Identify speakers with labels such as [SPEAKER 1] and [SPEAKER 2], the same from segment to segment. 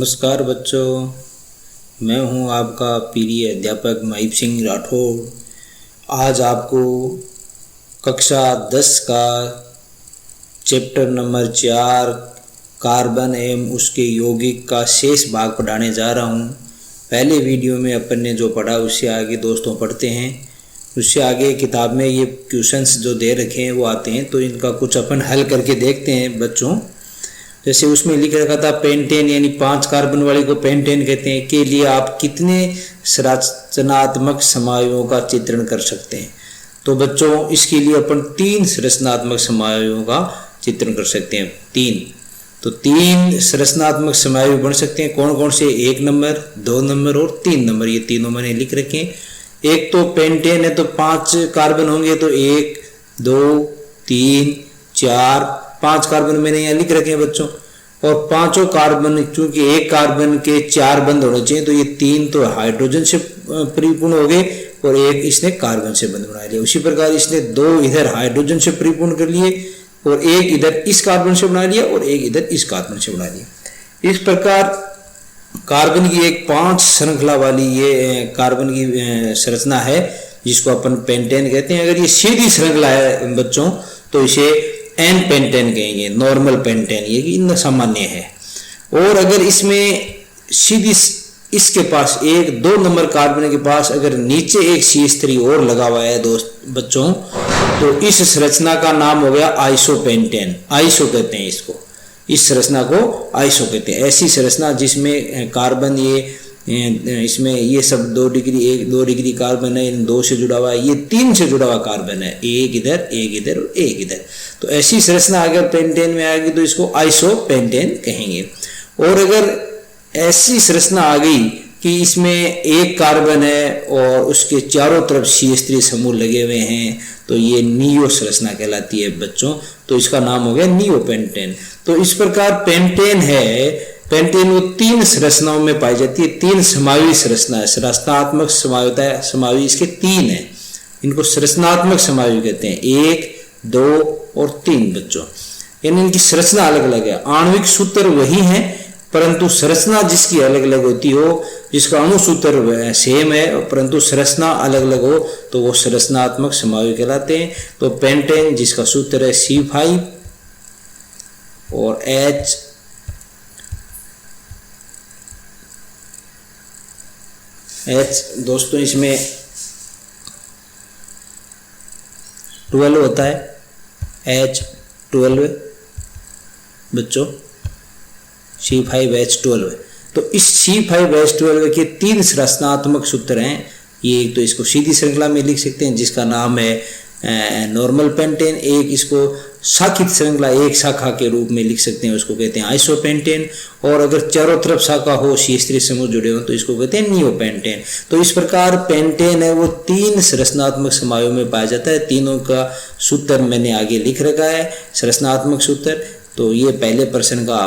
[SPEAKER 1] नमस्कार बच्चों, मैं हूं आपका प्रिय अध्यापक महीप सिंह राठौड़। आज आपको कक्षा 10 का चैप्टर नंबर 4 कार्बन एवं उसके यौगिक का शेष भाग पढ़ाने जा रहा हूं। पहले वीडियो में अपन ने जो पढ़ा उससे आगे दोस्तों पढ़ते हैं। उससे आगे किताब में ये क्वेश्चंस जो दे रखे हैं वो आते हैं, तो इनका कुछ अपन हल करके देखते हैं बच्चों। जैसे उसमें लिख रखा था पेंटेन यानी 5 कार्बन वाले को पेंटेन कहते हैं के लिए आप कितने संरचनात्मक समायों का चित्रण कर सकते हैं। तो बच्चों इसके लिए अपन 3 संरचनात्मक समायों का चित्रण कर सकते हैं। 3 संरचनात्मक समायु बन सकते हैं। कौन कौन से? 1 नंबर, 2 नंबर और 3 नंबर। ये तीनों मैंने लिख रखे हैं। एक तो पेंटेन है तो 5 कार्बन होंगे, तो 1 2 3 4 5 कार्बन मैंने यहाँ लिख रखे हैं बच्चों। और पांचों कार्बन, चूंकि एक कार्बन के 4 बंध होने चाहिए, तो ये 3 तो हाइड्रोजन से परिपूर्ण हो गए और एक इसने कार्बन से बंध बना लिया। उसी प्रकार इसने 2 इधर हाइड्रोजन से परिपूर्ण कर लिए और एक इधर इस कार्बन से बना लिया और एक इधर इस कार्बन से बना लिया। इस प्रकार कार्बन की एक 5 श्रृंखला वाली ये कार्बन की संरचना है जिसको अपन पेंटेन कहते हैं। अगर ये सीधी श्रृंखला है बच्चों तो इसे एन पेंटेन कहेंगे, नॉर्मल पेंटेन, ये कि सामान्य है। और अगर इसमें सीधी इसके पास 1-2 नंबर कार्बन के पास अगर नीचे एक CH3 और लगा हुआ है बच्चों, तो इस संरचना का नाम हो गया आइसोपेंटेन। आइसो कहते हैं इसको, इस संरचना को आइसो कहते हैं। ऐसी संरचना जिसमें कार्बन इसमें ये सब 2 डिग्री कार्बन है, इन 2 से जुड़ा हुआ है, ये 3 से जुड़ा हुआ कार्बन है, एक इधर और एक इधर। तो ऐसी संरचना अगर पेंटेन में आएगी तो इसको आइसोपेंटेन कहेंगे। और अगर ऐसी संरचना आ गई कि इसमें एक कार्बन है और उसके चारों तरफ CH3 समूह लगे हुए हैं, तो ये नियो संरचना कहलाती है बच्चों। तो इसका नाम हो गया नियोपेंटेन। तो इस प्रकार पेंटेन है, पेंटेन वो 3 संरचनाओं में पाई जाती है। 3 समायोगी संरचना है। संरचनात्मक समायोगी इसके 3 है, इनको संरचनात्मक समायोगी कहते हैं। 1 2 और 3 बच्चों, यानी इनकी संरचना अलग अलग है। आणविक सूत्र वही है परंतु संरचना जिसकी अलग अलग होती हो, जिसका अणु सूत्र सेम है परंतु संरचना अलग अलग हो, तो वो संरचनात्मक समायोगी कहलाते हैं। तो पेंटेन जिसका सूत्र है C5 और H दोस्तों इसमें 12 होता है, H12 बच्चों, C5H12। तो इस C5H12 के 3 संरचनात्मक सूत्र हैं। ये एक तो इसको सीधी श्रृंखला में लिख सकते हैं जिसका नाम है नॉर्मल पेंटेन। एक इसको शाखित श्रृंखला एक शाखा के रूप में लिख सकते हैं, उसको कहते हैं आइसोपेंटेन। और अगर चारों तरफ शाखा हो, CH3 समूह जुड़े हो, तो इसको कहते हैं नियोपेंटेन। तो इस प्रकार पेंटेन है वो 3 संरचनात्मक समायों में पाया जाता है। तीनों का सूत्र मैंने आगे लिख रखा है, संरचनात्मक सूत्र। तो ये पहले प्रश्न का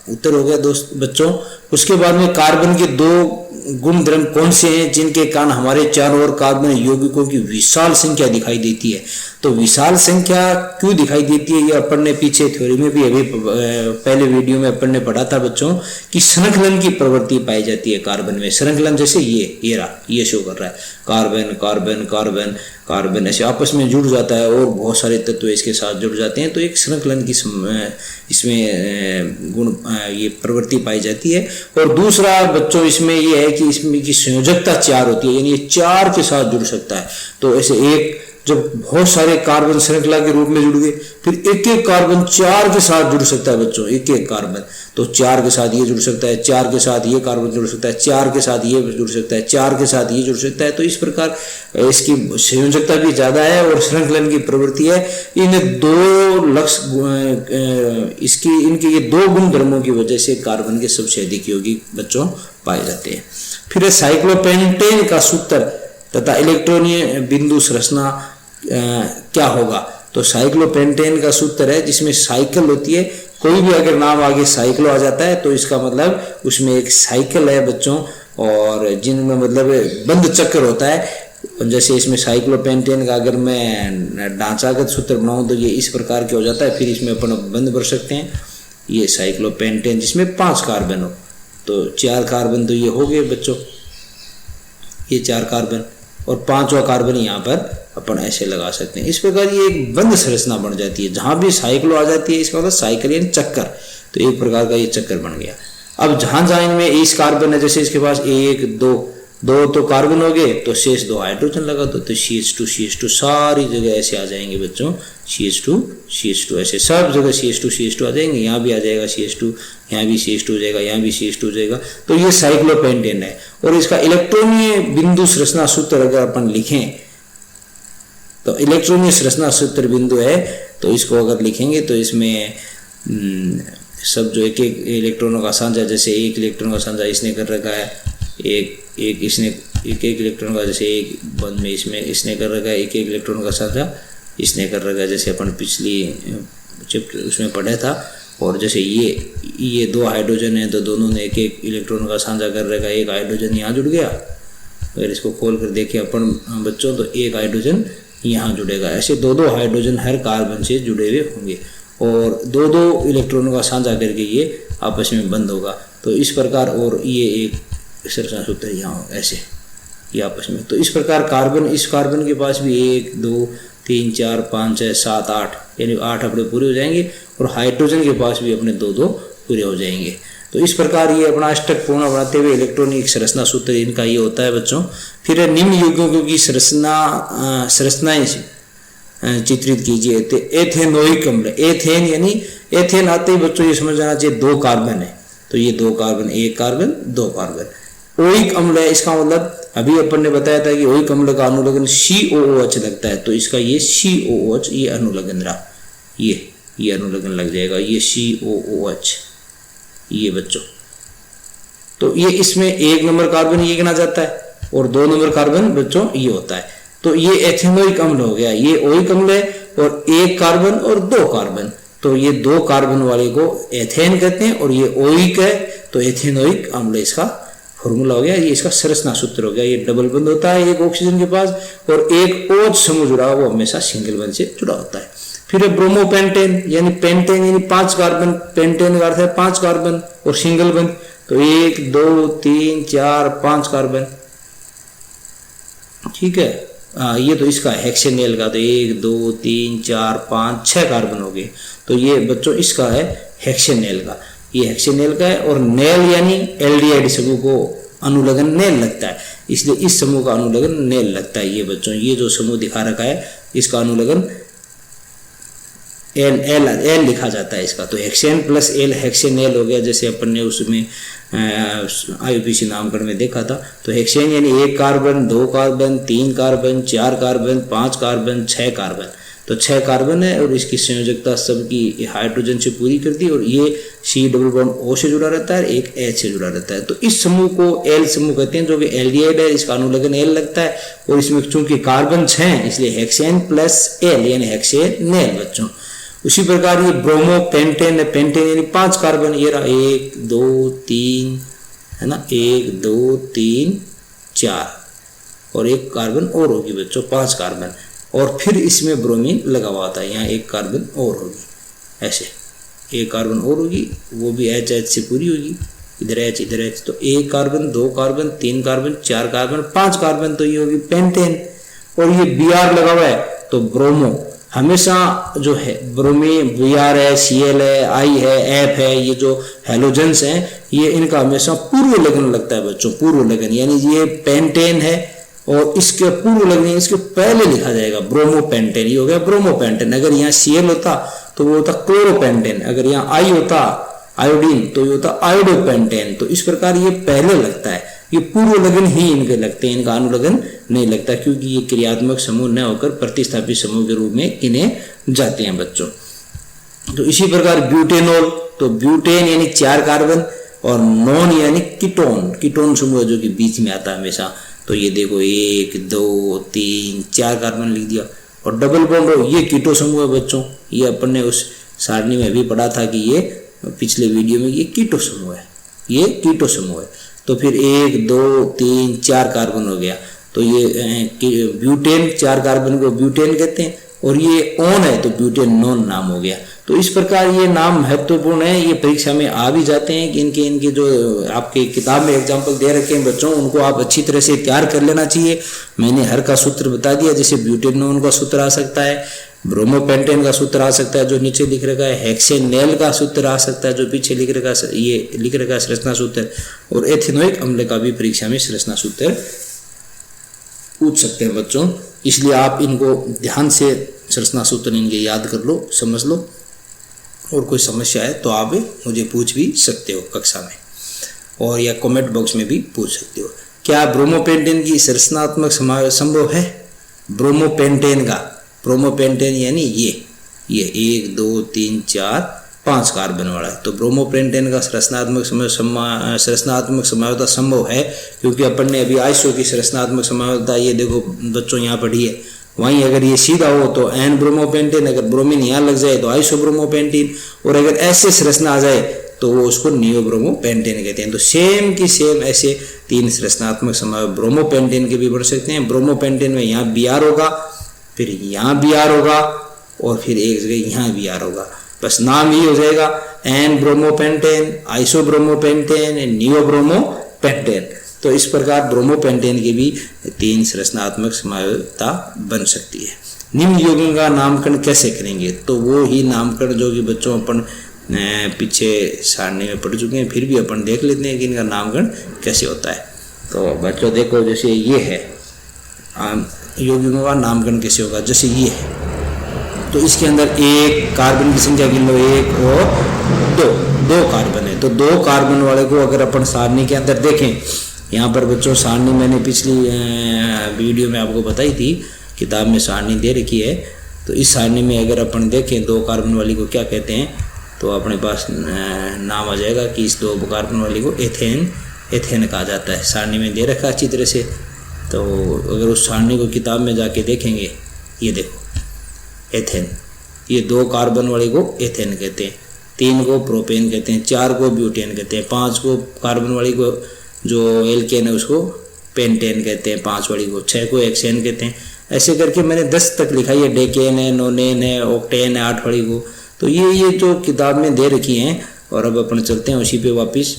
[SPEAKER 1] उत्तर हो गया बच्चों। उसके बाद में कार्बन के 2 गुण द्रव्य कौन से हैं जिनके कारण हमारे चारों ओर कार्बन यौगिकों की विशाल संख्या दिखाई देती है। तो विशाल संख्या क्यों दिखाई देती है, ये अपन ने पीछे थ्योरी में भी अभी पहले वीडियो में अपन ने पढ़ा था बच्चों कि श्रृंखलन की प्रवृत्ति पाई जाती है कार्बन में। श्रृंखलन जैसे ये शो कर रहा है, कार्बन कार्बन कार्बन कार्बन ऐसे आपस में जुड़ जाता है और बहुत सारे तत्व इसके साथ जुड़ जाते हैं। तो एक श्रृंखलन की इसमें गुण ये प्रवृत्ति पाई जाती है। और दूसरा बच्चों इसमें ये है कि इसमें की संयोजकता 4 होती है, यानी ये 4 के साथ जुड़ सकता है। तो ऐसे एक जब बहुत सारे कार्बन श्रृंखला के रूप में जुड़ गए, फिर एक कार्बन 4 के साथ जुड़ सकता है बच्चों, एक कार्बन। तो 4 के साथ ये जुड़ सकता है, 4 के साथ ये कार्बन जुड़ सकता है, 4 के साथ ये जुड़ सकता है, 4 के साथ ये जुड़ सकता है। तो इस प्रकार इसकी संयोजकता भी ज्यादा है और श्रृंखलन की प्रवृत्ति है। इन 2 लक्ष्य इनके ये 2 गुण धर्मों की वजह से कार्बन के सबसे अधिक यौगिक बच्चों पाए जाते हैं। फिर साइक्लोपेंटेन का सूत्र तथा इलेक्ट्रॉनीय बिंदु संरचना क्या होगा। तो साइक्लोपेंटेन का सूत्र है जिसमें साइकिल होती है। कोई भी अगर नाम आगे साइक्लो आ जाता है तो इसका मतलब उसमें एक साइकिल है बच्चों, और जिनमें मतलब बंद चक्र होता है। जैसे इसमें साइक्लोपेंटेन का अगर मैं ढांचागत सूत्र बनाऊं तो ये इस प्रकार के हो जाता है। फिर इसमें अपन बंद भर सकते हैं। ये साइक्लोपेंटेन जिसमें 5 कार्बन हो, तो 4 कार्बन तो ये हो गए बच्चों, ये 4 कार्बन, और 5वां कार्बन यहाँ पर अपन ऐसे लगा सकते हैं। इस प्रकार ये एक बंद संरचना बन जाती है। जहाँ भी साइक्लो आ जाती है इसका मतलब साइकिल यानी चक्कर, तो एक प्रकार का ये चक्कर बन गया। अब जहाँ जहाँ इनमें 20 कार्बन है, जैसे इसके पास 1 2 तो कार्बन हो गए, तो शेष 2 हाइड्रोजन लगा दो, तो CH2 सारी जगह ऐसे आ जाएंगे बच्चों, CH2 ऐसे सब जगह CH2 आ जाएंगे। यहाँ भी आ जाएगा CH2, यहाँ भी CH2 हो जाएगा, यहाँ भी CH2 हो जाएगा। तो ये साइक्लोपेंटेन है। और इसका इलेक्ट्रॉनीय बिंदु संरचना सूत्र अगर अपन लिखें, तो इलेक्ट्रॉनीय संरचना सूत्र बिंदु है, तो इसको अगर लिखेंगे तो इसमें सब जो एक एक इलेक्ट्रॉनों का साझा, जैसे एक इलेक्ट्रॉन का साझा इसने कर रखा है, एक इसने एक इलेक्ट्रॉन का, जैसे एक बंद में इसमें इसने कर रखा है, एक इलेक्ट्रॉन का साझा इसने कर रखा है, जैसे अपन पिछली चैप्टर उसमें पढ़ा था। और जैसे ये 2 हाइड्रोजन है, तो दोनों ने एक इलेक्ट्रॉन का साझा कर रखा है, एक हाइड्रोजन यहाँ जुड़ गया। अगर इसको खोल कर देखें अपन बच्चों, तो एक हाइड्रोजन यहाँ जुड़ेगा। ऐसे 2 हाइड्रोजन हर कार्बन से जुड़े हुए होंगे, और 2 इलेक्ट्रॉनों का साझा करके ये आपस में बंद होगा। तो इस प्रकार, और ये एक संरचना सूत्र यहाँ ऐसे ये आपस में। तो इस प्रकार कार्बन, इस कार्बन के पास भी 1 2 3 4 5 6 7 8 यानी 8 अपने पूरे हो जाएंगे, और हाइड्रोजन के पास भी अपने 2 पूरे हो जाएंगे। तो इस प्रकार ये अपना अष्टक पूर्ण बनाते हुए इलेक्ट्रॉनिक संरचना सूत्र इनका ये होता है बच्चों। फिर निम्न यौगिकों की संरचनाएं चित्रित कीजिए। तो एथेनोइक अम्ल, एथेन यानी एथेन आते ही बच्चों ये समझ जाना चाहिए 2 कार्बन है, तो ये 2 कार्बन, 1 कार्बन 2 कार्बन। ओइक अम्ल है, इसका मतलब अभी अपन ने बताया था कि ओइक अम्ल का अनुलग्न COOH लगता है, तो इसका ये COOH ये अनुलग्न रहा, ये अनुलग्न लग जाएगा, ये COOH ये बच्चों। तो ये इसमें 1 नंबर कार्बन ये गिना जाता है, और 2 नंबर कार्बन बच्चों ये होता है। तो ये एथेनोइक अम्ल हो गया, ये ओइक अम्ल है, और 1 कार्बन और 2 कार्बन, तो ये 2 कार्बन वाले को एथेन कहते हैं, और ये ओइक है तो एथेनोइक अम्ल इसका फॉर्मूला हो गया, ये इसका संरचना सूत्र हो गया। ये डबल बंद होता है एक ऑक्सीजन के पास, और एक OH समूह जुड़ा वो हमेशा सिंगल बंद से जुड़ा होता है। फिर ब्रोमोपेंटेन यानी पेंटेन यानी 5 कार्बन, पेंटेन का अर्थ है 5 कार्बन और सिंगल बंद, तो 1 2 3 4 5 कार्बन, ठीक है। ये तो इसका हेक्सेनेल का, तो 1 2 3 4 5 6 कार्बन हो गए, तो ये बच्चों इसका है हेक्सेनेल का, ये हेक्सेनेल का है। और नेल यानी एल्डिहाइड समूह को अनुलग्न नेल लगता है, इसलिए इस समूह का अनुलग्न नेल लगता है। ये बच्चों ये जो समूह दिखा रखा है इसका अनुलग्न एल लिखा जाता है इसका, तो हेक्सेन प्लस एल हेक्सेनेल हो गया, जैसे अपन ने उसमें IUPAC नामकरण में देखा था। तो हेक्सेन यानी 1 carbon 2 carbon 3 carbon 4 carbon 5 carbon 6 carbon, तो 6 कार्बन है, और इसकी संयोजकता सबकी हाइड्रोजन से पूरी करती है, और ये C डबल बॉन्ड O से जुड़ा रहता है, एक H से जुड़ा रहता है। तो इस समूह को एल समूह कहते हैं, जो कि एल्डिहाइड है, इसका अनुलग्न एल लगता है, और इसमें चूंकि कार्बन 6 है इसलिए हेक्सेन प्लस एल यानी हेक्सेनेल बच्चों। उसी प्रकार ये ब्रोमोपेंटेन है, पेंटेन यानी 5 कार्बन, ये रहा 1 2 3 है ना, 1 2 3 4, और 1 कार्बन और होगी बच्चों, 5 कार्बन, और फिर इसमें ब्रोमीन लगा हुआ था, यहाँ 1 कार्बन और होगी, ऐसे 1 कार्बन और होगी, वो भी H से पूरी होगी, इधर H, तो 1 carbon 2 carbon 3 carbon 4 carbon 5 carbon, तो ये होगी पेंटेन। और ये Br लगा हुआ है, तो ब्रोमो हमेशा जो है ब्रोमी Br है, Cl है, I है, F है, ये जो हेलोजेंस हैं ये इनका हमेशा पूर्व लग्न लगता है बच्चों, पूर्व लग्न, यानी ये पेंटेन है और इसके पूर्व लग्न इसके पहले लिखा जाएगा ब्रोमोपेंटेन, ये हो गया ब्रोमोपेंटेन। अगर यहाँ Cl होता तो वो होता क्लोरोपेंटेन, अगर यहाँ I होता आयोडीन तो ये होता आयोडोपेंटेन। तो इस प्रकार ये पहले लगता है, ये पूर्व लगन ही इनके लगते हैं, इनका अनुलग्न नहीं लगता, क्योंकि ये क्रियात्मक समूह न होकर प्रतिस्थापित समूह के रूप में इन्हें जाते हैं बच्चों। तो इसी प्रकार ब्यूटेनॉल, तो ब्यूटेन यानी 4 कार्बन और नॉन यानी कीटोन, कीटोन समूह जो कि बीच में आता है हमेशा। तो ये देखो 1 2 3 4 कार्बन लिख दिया, और डबल बॉन्ड हो ये कीटो समूह है बच्चों, ये अपन ने उस सारणी में भी पढ़ा था कि ये पिछले वीडियो में, ये कीटो समूह है, ये कीटो समूह है। तो फिर 1 2 3 4 कार्बन हो गया, तो ये ब्यूटेन 4 कार्बन को ब्यूटेन कहते हैं, और ये ऑन है तो ब्यूटेन नॉन नाम हो गया। तो इस प्रकार ये नाम महत्वपूर्ण है, ये परीक्षा में आ भी जाते हैं कि इनके जो आपके किताब में एग्जाम्पल दे रखे हैं बच्चों, उनको आप अच्छी तरह से तैयार कर लेना चाहिए। मैंने हर का सूत्र बता दिया, जैसे ब्यूटेनोन का सूत्र आ सकता है, ब्रोमोपेंटेन का सूत्र आ सकता है जो नीचे लिख रखा है, हेक्सेनेल का सूत्र आ सकता है जो पीछे लिख रखा है, ये लिख रखा है संरचना सूत्र, और एथेनोइक अम्ल का भी परीक्षा में संरचना सूत्र पूछ सकते हैं बच्चों। इसलिए आप इनको ध्यान से संरचना सूत्र इनके याद कर लो, समझ लो, और कोई समस्या है तो आप मुझे पूछ भी सकते हो कक्षा में, और या कमेंट बॉक्स में भी पूछ सकते हो। क्या ब्रोमोपेंटेन की संरचनात्मक समावेश संभव है? ब्रोमोपेंटेन का, ब्रोमोपेंटेन यानी ये 1 2 3 4 5 कार्बन वाला है, तो ब्रोमोपेंटेन का संरचनात्मक समावेशता संभव है, क्योंकि अपन ने अभी आइसो की संरचनात्मक समावेशता ये देखो बच्चों यहाँ पढ़ी है। वहीं अगर ये सीधा हो तो एन ब्रोमोपेंटेन, अगर ब्रोमीन यहाँ लग जाए तो आइसो ब्रोमोपेंटेन, और अगर ऐसे संरचना आ जाए तो वो उसको नियो ब्रोमोपेंटेन कहते हैं। तो सेम की सेम ऐसे 3 संरचनात्मक समावेश ब्रोमोपेंटेन के भी बन सकते हैं। ब्रोमोपेंटेन में यहाँ Br होगा, फिर यहाँ Br होगा, और फिर एक जगह यहाँ Br होगा, बस नाम ये हो जाएगा n bromopentane, iso bromopentane, neo bromopentane. तो इस प्रकार ब्रोमोपेंटेन की भी 3 संरचनात्मक समावेशता बन सकती है। निम्न यौगिकों का नामकरण कैसे करेंगे? तो वो ही नामकरण जो कि बच्चों अपन पीछे सारणी में पढ़ चुके हैं, फिर भी अपन देख लेते हैं कि इनका नामकरण कैसे होता है। तो बच्चों देखो, जैसे ये है यौगिकों का नामकरण कैसे होगा, जैसे ये है, तो इसके अंदर एक कार्बन की संख्या गिन लो, 1 और 2 कार्बन है, तो 2 कार्बन वाले को अगर अपन सारणी के अंदर देखें, यहाँ पर बच्चों सारणी मैंने पिछली वीडियो में आपको बताई थी, किताब में सारणी दे रखी है। तो इस सारणी में अगर अपन देखें 2 कार्बन वाली को क्या कहते हैं, तो अपने पास नाम आ जाएगा कि इस 2 कार्बन वाली को एथेन कहा जाता है। सारणी में दे रखा अच्छी तरह से। तो अगर उस सारणी को किताब में जाके देखेंगे, ये देखो एथेन, ये 2 कार्बन वाले को एथेन कहते हैं, 3 को प्रोपेन कहते हैं, 4 को ब्यूटेन कहते हैं, 5 को कार्बन वाली को जो एल्केन है उसको पेंटेन कहते हैं, 5 वाली को, 6 को हेक्सेन कहते हैं। ऐसे करके मैंने 10 तक लिखा है, डेकेन है, नोनेन है, ऑक्टेन है 8 वाली को। तो ये जो किताब में दे रखी हैं, और अब अपन चलते हैं उसी पे वापिस।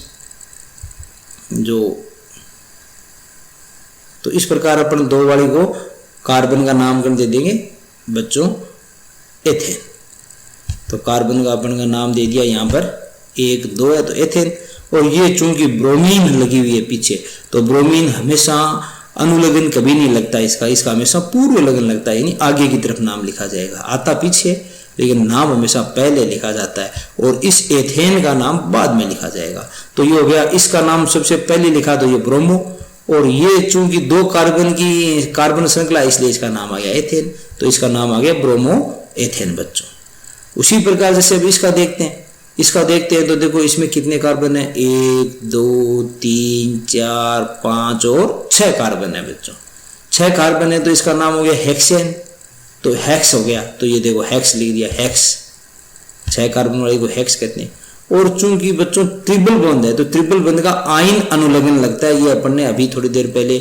[SPEAKER 1] जो तो इस प्रकार अपन 2 वाली को कार्बन का नामकरण दे देंगे बच्चों एथेन। तो कार्बन का अपन का नाम दे दिया यहाँ पर 1 2 है तो एथेन। और ये चूंकि ब्रोमीन लगी हुई है पीछे, तो ब्रोमीन हमेशा अनुलग्न कभी नहीं लगता इसका हमेशा पूर्व लगन लगता है, यानी आगे की तरफ नाम लिखा जाएगा, आता पीछे लेकिन नाम हमेशा पहले लिखा जाता है, और इस एथेन का नाम बाद में लिखा जाएगा। तो ये हो गया, इसका नाम सबसे पहले लिखा तो ये ब्रोमो, और ये चूंकि 2 कार्बन की कार्बन श्रृंखला इसलिए इसका नाम आ गया एथेन, तो इसका नाम आ गया ब्रोमो एथेन बच्चों। उसी प्रकार जैसे अब इसका देखते हैं, तो देखो इसमें कितने कार्बन है, 1 2 3 4 5 और 6 कार्बन है बच्चों। 6 कार्बन है तो इसका नाम हो गया हेक्सेन, तो हेक्स हो गया। तो ये देखो हेक्स लिख दिया, हेक्स, 6 कार्बन वाले को हेक्स कहते हैं। और चूंकि बच्चों ट्रिपल बॉन्ड है, तो ट्रिपल बॉन्ड का आयन अनुलग्न लगता है, ये अपन ने अभी थोड़ी देर पहले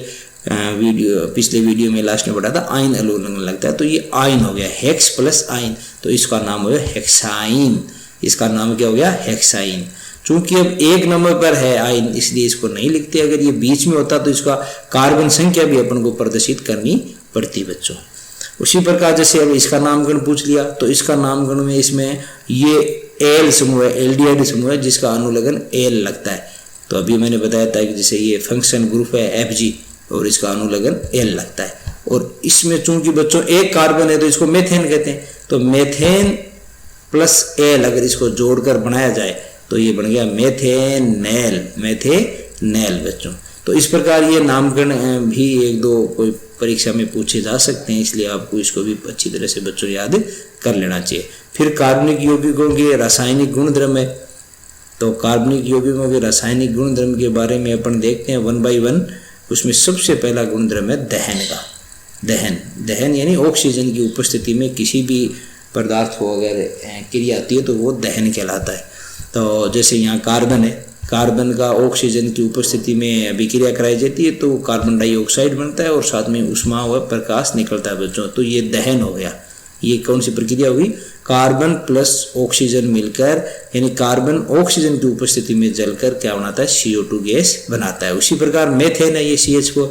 [SPEAKER 1] पिछले वीडियो में लास्ट में पढ़ा था, आयन अनुलग्न लगता है। तो ये आयन हो गया, हेक्स प्लस आयन, तो इसका नाम हो गया हेक्साइन। इसका नाम क्या हो गया, हेक्साइन। चूंकि अब 1 नंबर पर है आयन, इसलिए इसको नहीं लिखते। अगर ये बीच में होता तो इसका कार्बन संख्या भी अपन को प्रदर्शित करनी पड़ती बच्चों। उसी प्रकार जैसे अब इसका नामकरण पूछ लिया, तो इसका नामकरण में इसमें ये एल समूह है, एल्डिहाइड समूह है, जिसका अनुलग्न एल लगता है। तो अभी मैंने बताया था कि जैसे ये फंक्शन ग्रुप है एफजी, और इसका अनुलग्न एल लगता है। और इसमें चूंकि बच्चों 1 कार्बन है तो इसको मेथेन कहते हैं। तो मेथेन प्लस एल अगर इसको जोड़कर बनाया जाए तो ये बन गया मेथेनेल, मेथेनेल बच्चों। तो इस प्रकार ये नामकरण भी 1-2 कोई परीक्षा में पूछे जा सकते हैं, इसलिए आपको इसको भी अच्छी तरह से बच्चों याद कर लेना चाहिए। फिर कार्बनिक यौगिकों के रासायनिक गुणधर्म है, तो कार्बनिक यौगिकों के रासायनिक गुणधर्म के बारे में अपन देखते हैं 1 by 1। उसमें सबसे पहला गुणधर्म है दहन का। दहन यानी ऑक्सीजन की उपस्थिति में किसी भी पदार्थ को अगर क्रिया आती है तो वो दहन कहलाता है। तो जैसे यहाँ कार्बन है, कार्बन का ऑक्सीजन की उपस्थिति में अभिक्रिया कराई जाती है तो कार्बन डाइऑक्साइड बनता है और साथ में ऊष्मा व प्रकाश निकलता है बच्चों। तो ये दहन हो गया। ये कौन सी प्रक्रिया हुई, कार्बन प्लस ऑक्सीजन मिलकर, यानी कार्बन ऑक्सीजन की उपस्थिति में जलकर क्या बनाता है, CO2 गैस बनाता है। उसी प्रकार मेथेन है ये CH4,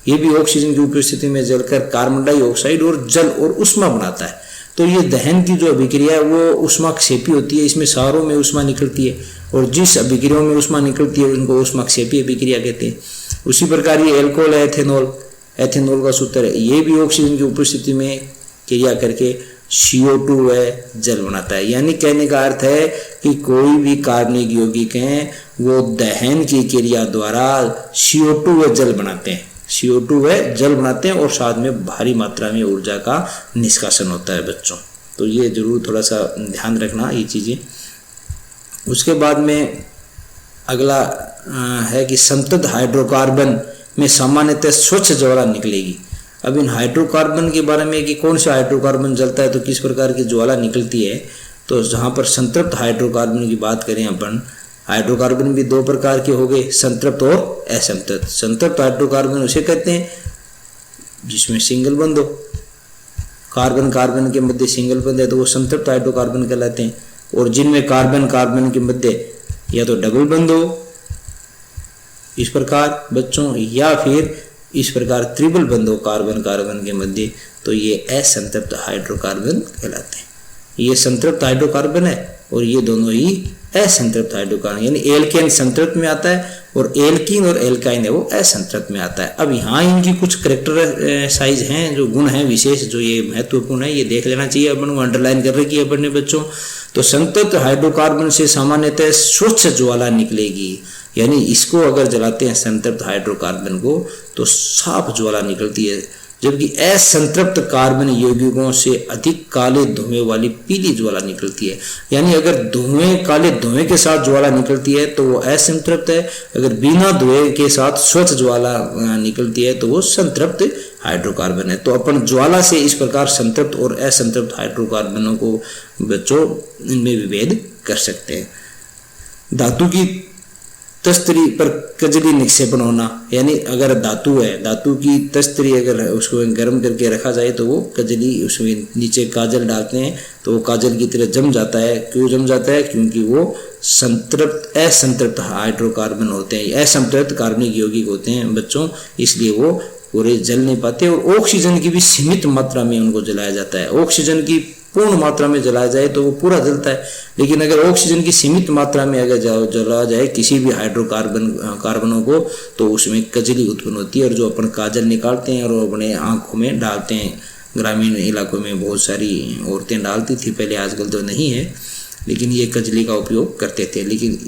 [SPEAKER 1] ये भी ऑक्सीजन की उपस्थिति में जलकर कार्बन डाइऑक्साइड और जल और उष्मा बनाता है। तो ये दहन की जो अभिक्रिया है वो ऊष्माक्षेपी होती है, इसमें सारों में ऊष्मा निकलती है और जिस अभिक्रियाओं में ऊष्मा निकलती है उनको ऊष्माक्षेपी अभिक्रिया कहते हैं। उसी प्रकार ये एल्कोहल है एथेनॉल, एथेनॉल का सूत्र है, ये भी ऑक्सीजन की उपस्थिति में क्रिया करके CO2 है जल बनाता है। यानी कहने का अर्थ है कि कोई भी कार्बनिक यौगिक हैं वो दहन की क्रिया द्वारा CO2 व जल बनाते हैं, CO2 व जल बनाते हैं और साथ में भारी मात्रा में ऊर्जा का निष्कासन होता है बच्चों। तो ये जरूर थोड़ा सा ध्यान रखना ये चीज़ें। उसके बाद में अगला है कि संतृप्त हाइड्रोकार्बन में सामान्यतः स्वच्छ ज्वाला निकलेगी। अब इन हाइड्रोकार्बन के बारे में कि कौन सा हाइड्रोकार्बन जलता है तो किस प्रकार की ज्वाला निकलती है, तो जहाँ पर संतृप्त हाइड्रोकार्बन की बात करें अपन, हाइड्रोकार्बन भी दो प्रकार के हो गए, संतृप्त और असंतृप्त। संतृप्त हाइड्रोकार्बन उसे कहते हैं जिसमें सिंगल बंद हो, कार्बन कार्बन के मध्य सिंगल बंद है तो वो संतृप्त हाइड्रोकार्बन कहलाते हैं। और जिनमें कार्बन कार्बन के मध्य या तो डबल बंद हो इस प्रकार बच्चों, या फिर इस प्रकार त्रिबल बंद हो कार्बन कार्बन के मध्य, तो ये असंतृप्त हाइड्रोकार्बन कहलाते हैं। ये संतृप्त हाइड्रोकार्बन है और ये दोनों ही असंतृप्त हाइड्रोकार्बन, यानी एल्केन संतृप्त में आता है और एल्कीन और एल्काइन है वो असंतृप्त में आता है। अब यहाँ इनकी कुछ करेक्टर साइज हैं, जो गुण हैं विशेष, जो ये महत्वपूर्ण है, ये देख लेना चाहिए अपन को, अंडरलाइन कर रखी है अपन ने बच्चों। तो संतृप्त हाइड्रोकार्बन से सामान्यतः स्वच्छ ज्वाला निकलेगी, यानी इसको अगर जलाते हैं संतृप्त हाइड्रोकार्बन को तो साफ ज्वाला निकलती है, जबकि असंतृप्त कार्बन यौगिकों से अधिक काले धुएं वाली पीली ज्वाला निकलती है। यानी अगर धुएं काले धुएं के साथ ज्वाला निकलती है तो वो असंतृप्त है, अगर बिना धुएं के साथ स्वच्छ ज्वाला निकलती है तो वो संतृप्त हाइड्रोकार्बन है। तो अपन ज्वाला से इस प्रकार संतृप्त और असंतृप्त हाइड्रोकार्बनों को बच्चों इनमें विभेद कर सकते हैं। धातु की तस्तरी पर कजली निक्षेपण होना, यानी अगर धातु है, धातु की तस्तरी अगर उसको गर्म करके रखा जाए तो वो कजली, उसमें नीचे काजल डालते हैं तो वो काजल की तरह जम जाता है। क्यों जम जाता है? क्योंकि वो संतृप्त असंतृप्त हाइड्रोकार्बन होते हैं, असंतृप्त कार्बनिक यौगिक होते हैं बच्चों, इसलिए वो पूरे जल नहीं पाते। और ऑक्सीजन की भी सीमित मात्रा में उनको जलाया जाता है। ऑक्सीजन की पूर्ण मात्रा में जलाया जाए तो वो पूरा जलता है, लेकिन अगर ऑक्सीजन की सीमित मात्रा में अगर जलाया जाए किसी भी कार्बनों को तो उसमें कजली उत्पन्न होती है। और जो अपन काजल निकालते हैं और अपने आंखों में डालते हैं, ग्रामीण इलाकों में बहुत सारी औरतें डालती थी पहले, आजकल तो नहीं है, लेकिन ये कजली का उपयोग करते थे। लेकिन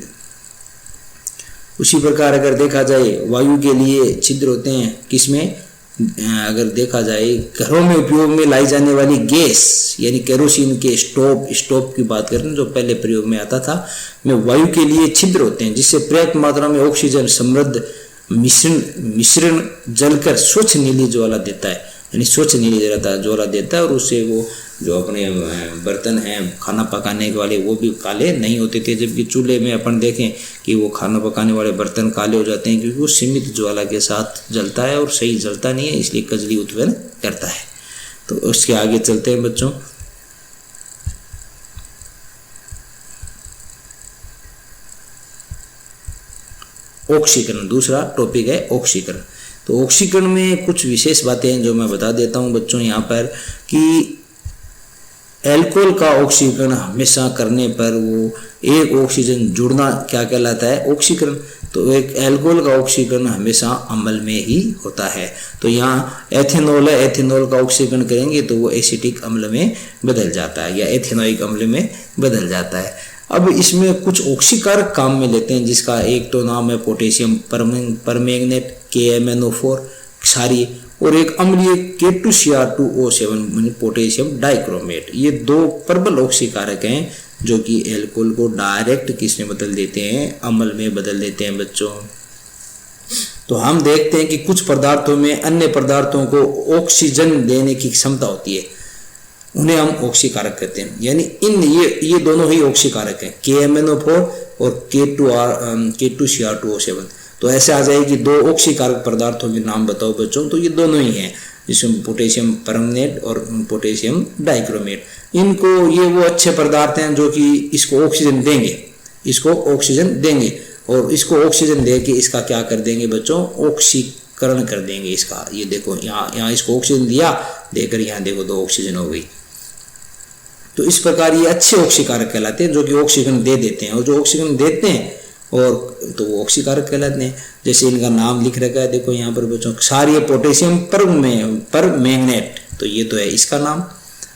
[SPEAKER 1] उसी प्रकार अगर देखा जाए वायु के लिए छिद्र होते हैं किसमें, अगर देखा जाए घरों में उपयोग में लाई जाने वाली गैस, यानी केरोसिन के स्टोव की बात करें जो पहले प्रयोग में आता था, में वायु के लिए छिद्र होते हैं जिससे पर्याप्त मात्रा में ऑक्सीजन समृद्ध मिश्रण जलकर स्वच्छ नीली ज्वाला देता है, यानी स्वच्छ नीली ज्वाला देता है। और उससे वो जो अपने बर्तन हैं खाना पकाने वाले वो भी काले नहीं होते थे, जबकि चूल्हे में अपन देखें कि वो खाना पकाने वाले बर्तन काले हो जाते हैं क्योंकि वो सीमित ज्वाला के साथ जलता है और सही जलता नहीं है, इसलिए कजली उत्पन्न करता है। तो उसके आगे चलते हैं बच्चों। ऑक्सीकरण, दूसरा टॉपिक है ऑक्सीकरण। तो ऑक्सीकरण में कुछ विशेष बातें हैं जो मैं बता देता हूं बच्चों यहाँ पर, कि एल्कोहल का ऑक्सीकरण हमेशा करने पर वो एक ऑक्सीजन जुड़ना क्या कहलाता है? ऑक्सीकरण। तो एक एल्कोहल का ऑक्सीकरण हमेशा अम्ल में ही होता है। तो यहाँ एथेनॉल है, एथेनॉल का ऑक्सीकरण करेंगे तो वो एसिटिक अम्ल में बदल जाता है या एथेनोइक अम्ल में बदल जाता है। अब इसमें कुछ ऑक्सीकारक काम में लेते हैं, जिसका एक तो नाम है पोटेशियम परमैंगनेट KMnO4 क्षारीय, और एक अम्लीय K2Cr2O7 पोटेशियम डाइक्रोमेट। ये दो प्रबल ऑक्सीकारक हैं जो कि एल्कोहल को डायरेक्ट किसमें बदल देते हैं? अम्ल में बदल देते हैं बच्चों। तो हम देखते हैं कि कुछ पदार्थों में अन्य पदार्थों को ऑक्सीजन देने की क्षमता होती है, उन्हें हम ऑक्सीकारक कहते हैं। यानी ये दोनों ही ऑक्सीकारक हैं, KMnO4 और K2Cr2O7। तो ऐसे आ जाए कि दो ऑक्सीकारक पदार्थों के नाम बताओ बच्चों, तो ये दोनों ही हैं। जिसमें पोटेशियम परमनेट और पोटेशियम डाइक्रोमेट। इनको ये वो अच्छे पदार्थ हैं जो कि इसको ऑक्सीजन देंगे, इसको ऑक्सीजन देंगे, और इसको ऑक्सीजन दे के इसका क्या कर देंगे बच्चों, ऑक्सीकरण कर देंगे इसका। ये देखो यहाँ इसको ऑक्सीजन दिया, देकर यहाँ देखो 2 ऑक्सीजन हो गई। तो इस प्रकार ये अच्छे ऑक्सीकारक कहलाते हैं जो कि ऑक्सीजन दे देते हैं, और जो ऑक्सीजन देते हैं और तो वो ऑक्सीकारक कहलाते हैं। जैसे इनका नाम लिख रखा है देखो यहाँ पर बच्चों, क्षारीय पोटेशियम परमैंगनेट, तो ये तो है इसका नाम,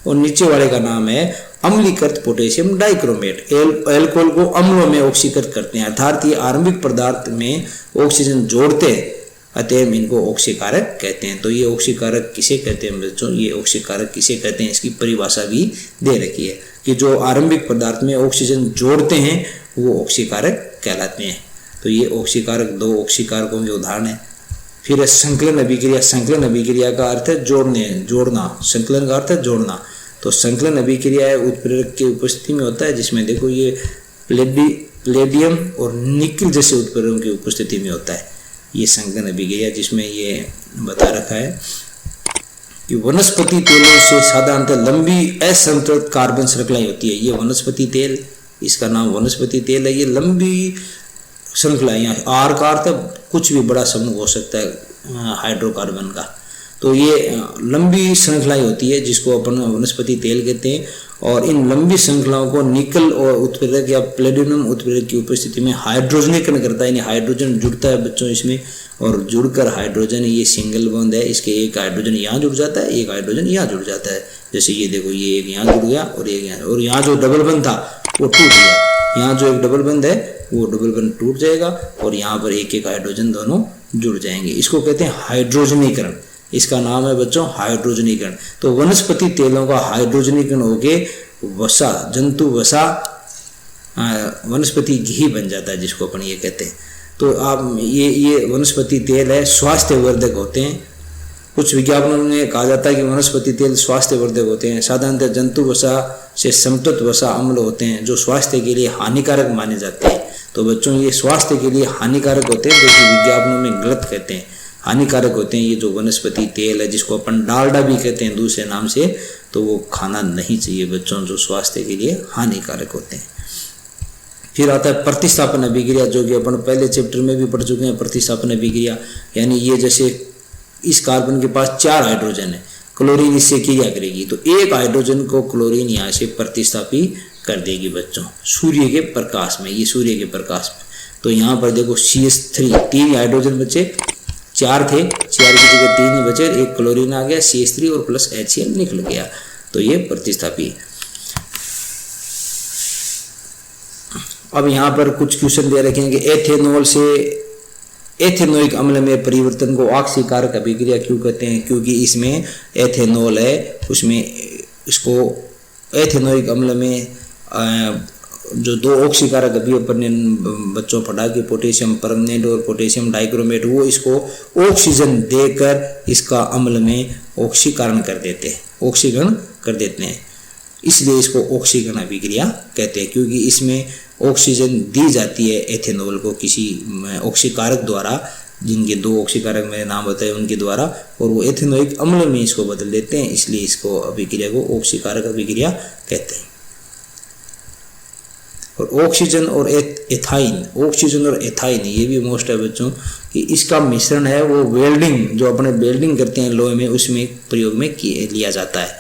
[SPEAKER 1] और नीचे वाले का नाम है अम्लीकृत पोटेशियम डाइक्रोमेट। एल्कोहल को अम्लों में ऑक्सीकृत करते हैं, अर्थात ये आरंभिक पदार्थ में ऑक्सीजन जोड़ते हैं, अतएव इनको ऑक्सीकारक कहते हैं। तो ये ऑक्सीकारक किसे कहते हैं बच्चों, ये ऑक्सीकारक किसे कहते हैं इसकी परिभाषा भी दे रखी है कि जो आरंभिक पदार्थ में ऑक्सीजन जोड़ते हैं वो ऑक्सीकारक कहलाते हैं। तो ये ऑक्सीकारक 2 ऑक्सीकारकों के उदाहरण है। फिर संकलन अभिक्रिया। संकलन अभिक्रिया का अर्थ है जोड़ना, संकलन का अर्थ है जोड़ना। तो संकलन अभिक्रिया है उत्प्रेरक की उपस्थिति में होता है, जिसमें देखो ये प्लेडियम और निकल जैसे उत्प्रेरकों की उपस्थिति में होता है ये संकलन अभिक्रिया, जिसमें ये बता रखा है कि वनस्पति तेलों से साधारणतः लंबी असंतुलित कार्बन श्रृंखलाएं होती है। ये वनस्पति तेल, इसका नाम वनस्पति तेल है, ये लंबी श्रृंखलाएं, आर का अर्थ कुछ भी बड़ा समूह हो सकता है हाइड्रोकार्बन का। तो ये लंबी श्रृंखलाएं होती है जिसको अपन वनस्पति तेल कहते हैं, और इन लंबी श्रृंखलाओं को निकल और उत्प्रेरक या प्लेटिनम उत्प्रेरक की उपस्थिति में हाइड्रोजनीकरण करता है, यानी हाइड्रोजन जुड़ता है बच्चों इसमें, और जुड़कर हाइड्रोजन, ये सिंगल बॉन्ड है, इसके एक हाइड्रोजन यहाँ जुड़ जाता है, एक हाइड्रोजन यहाँ जुड़ जाता है। जैसे ये देखो ये एक यहाँ जुड़ गया और एक यहाँ, और यहाँ जो डबल बंद था वो टूट गया, यहाँ जो एक डबल बंद है वो डबल बंद टूट जाएगा, और यहाँ पर एक एक हाइड्रोजन दोनों जुड़ जाएंगे। इसको कहते हैं हाइड्रोजनीकरण, इसका नाम है बच्चों हाइड्रोजनीकरण। तो वनस्पति तेलों का हाइड्रोजनीकरण होके वसा, जंतु वसा, वनस्पति घी बन जाता है, जिसको अपन ये कहते हैं। तो आप ये वनस्पति तेल है, स्वास्थ्यवर्धक होते हैं। कुछ विज्ञापनों में कहा जाता है कि वनस्पति तेल स्वास्थ्यवर्धक होते हैं। साधारणतः जंतु वसा से समृद्ध वसा अम्ल होते हैं जो स्वास्थ्य के लिए हानिकारक माने जाते हैं। तो बच्चों ये स्वास्थ्य के लिए हानिकारक होते हैं, जो कि विज्ञापनों में गलत कहते हैं, हानिकारक होते हैं। ये जो वनस्पति तेल है जिसको अपन डालडा भी कहते हैं दूसरे नाम से, तो वो खाना नहीं चाहिए बच्चों, जो स्वास्थ्य के लिए हानिकारक होते हैं। फिर आता है प्रतिस्थापन अभिक्रिया, जो कि अपन पहले चैप्टर में भी पढ़ चुके हैं। प्रतिस्थापन अभिक्रिया यानी ये जैसे इस कार्बन के पास 4 हाइड्रोजन है, क्लोरीन इससे क्रिया करेगी तो एक हाइड्रोजन को क्लोरीन यहाँ से प्रतिस्थापित कर देगी बच्चों सूर्य के प्रकाश में, ये सूर्य के प्रकाश में। तो यहाँ पर देखो CH3 3 हाइड्रोजन बचे, 4 थे, 4 की जगह 3 ही बचे, एक क्लोरीन आ गया, CH3 और प्लस HCl निकल गया, तो ये प्रतिस्थापी। अब यहाँ पर कुछ क्वेश्चन दे रखे हैं कि एथेनॉल से एथेनोइक अम्ल में परिवर्तन को ऑक्सीकारक अभिक्रिया क्यों कहते हैं, क्योंकि इसमें एथेनॉल है, उसमें इसको एथेनोइक अम्ल में जो 2 ऑक्सीकारक अभी अपन ने बच्चों पढ़ा कि पोटेशियम परमनेट और पोटेशियम डाइक्रोमेट, वो इसको ऑक्सीजन देकर इसका अम्ल में ऑक्सीकरण कर देते हैं, ऑक्सीकरण कर देते हैं, इसलिए इसको ऑक्सीकरण अभिक्रिया कहते हैं। क्योंकि इसमें ऑक्सीजन दी जाती है एथेनॉल को किसी ऑक्सीकारक द्वारा, जिनके 2 ऑक्सीकारक मेरे नाम बताए उनके द्वारा, और वो एथेनोइक अम्ल में इसको बदल देते हैं, इसलिए इसको अभिक्रिया को ऑक्सीकारक अभिक्रिया कहते हैं। और ऑक्सीजन और एथाइन, ऑक्सीजन और एथाइन ये भी मोस्ट है बच्चों कि इसका मिश्रण है, वो वेल्डिंग, जो अपने वेल्डिंग करते हैं लोहे में, उसमें प्रयोग में लिया जाता है।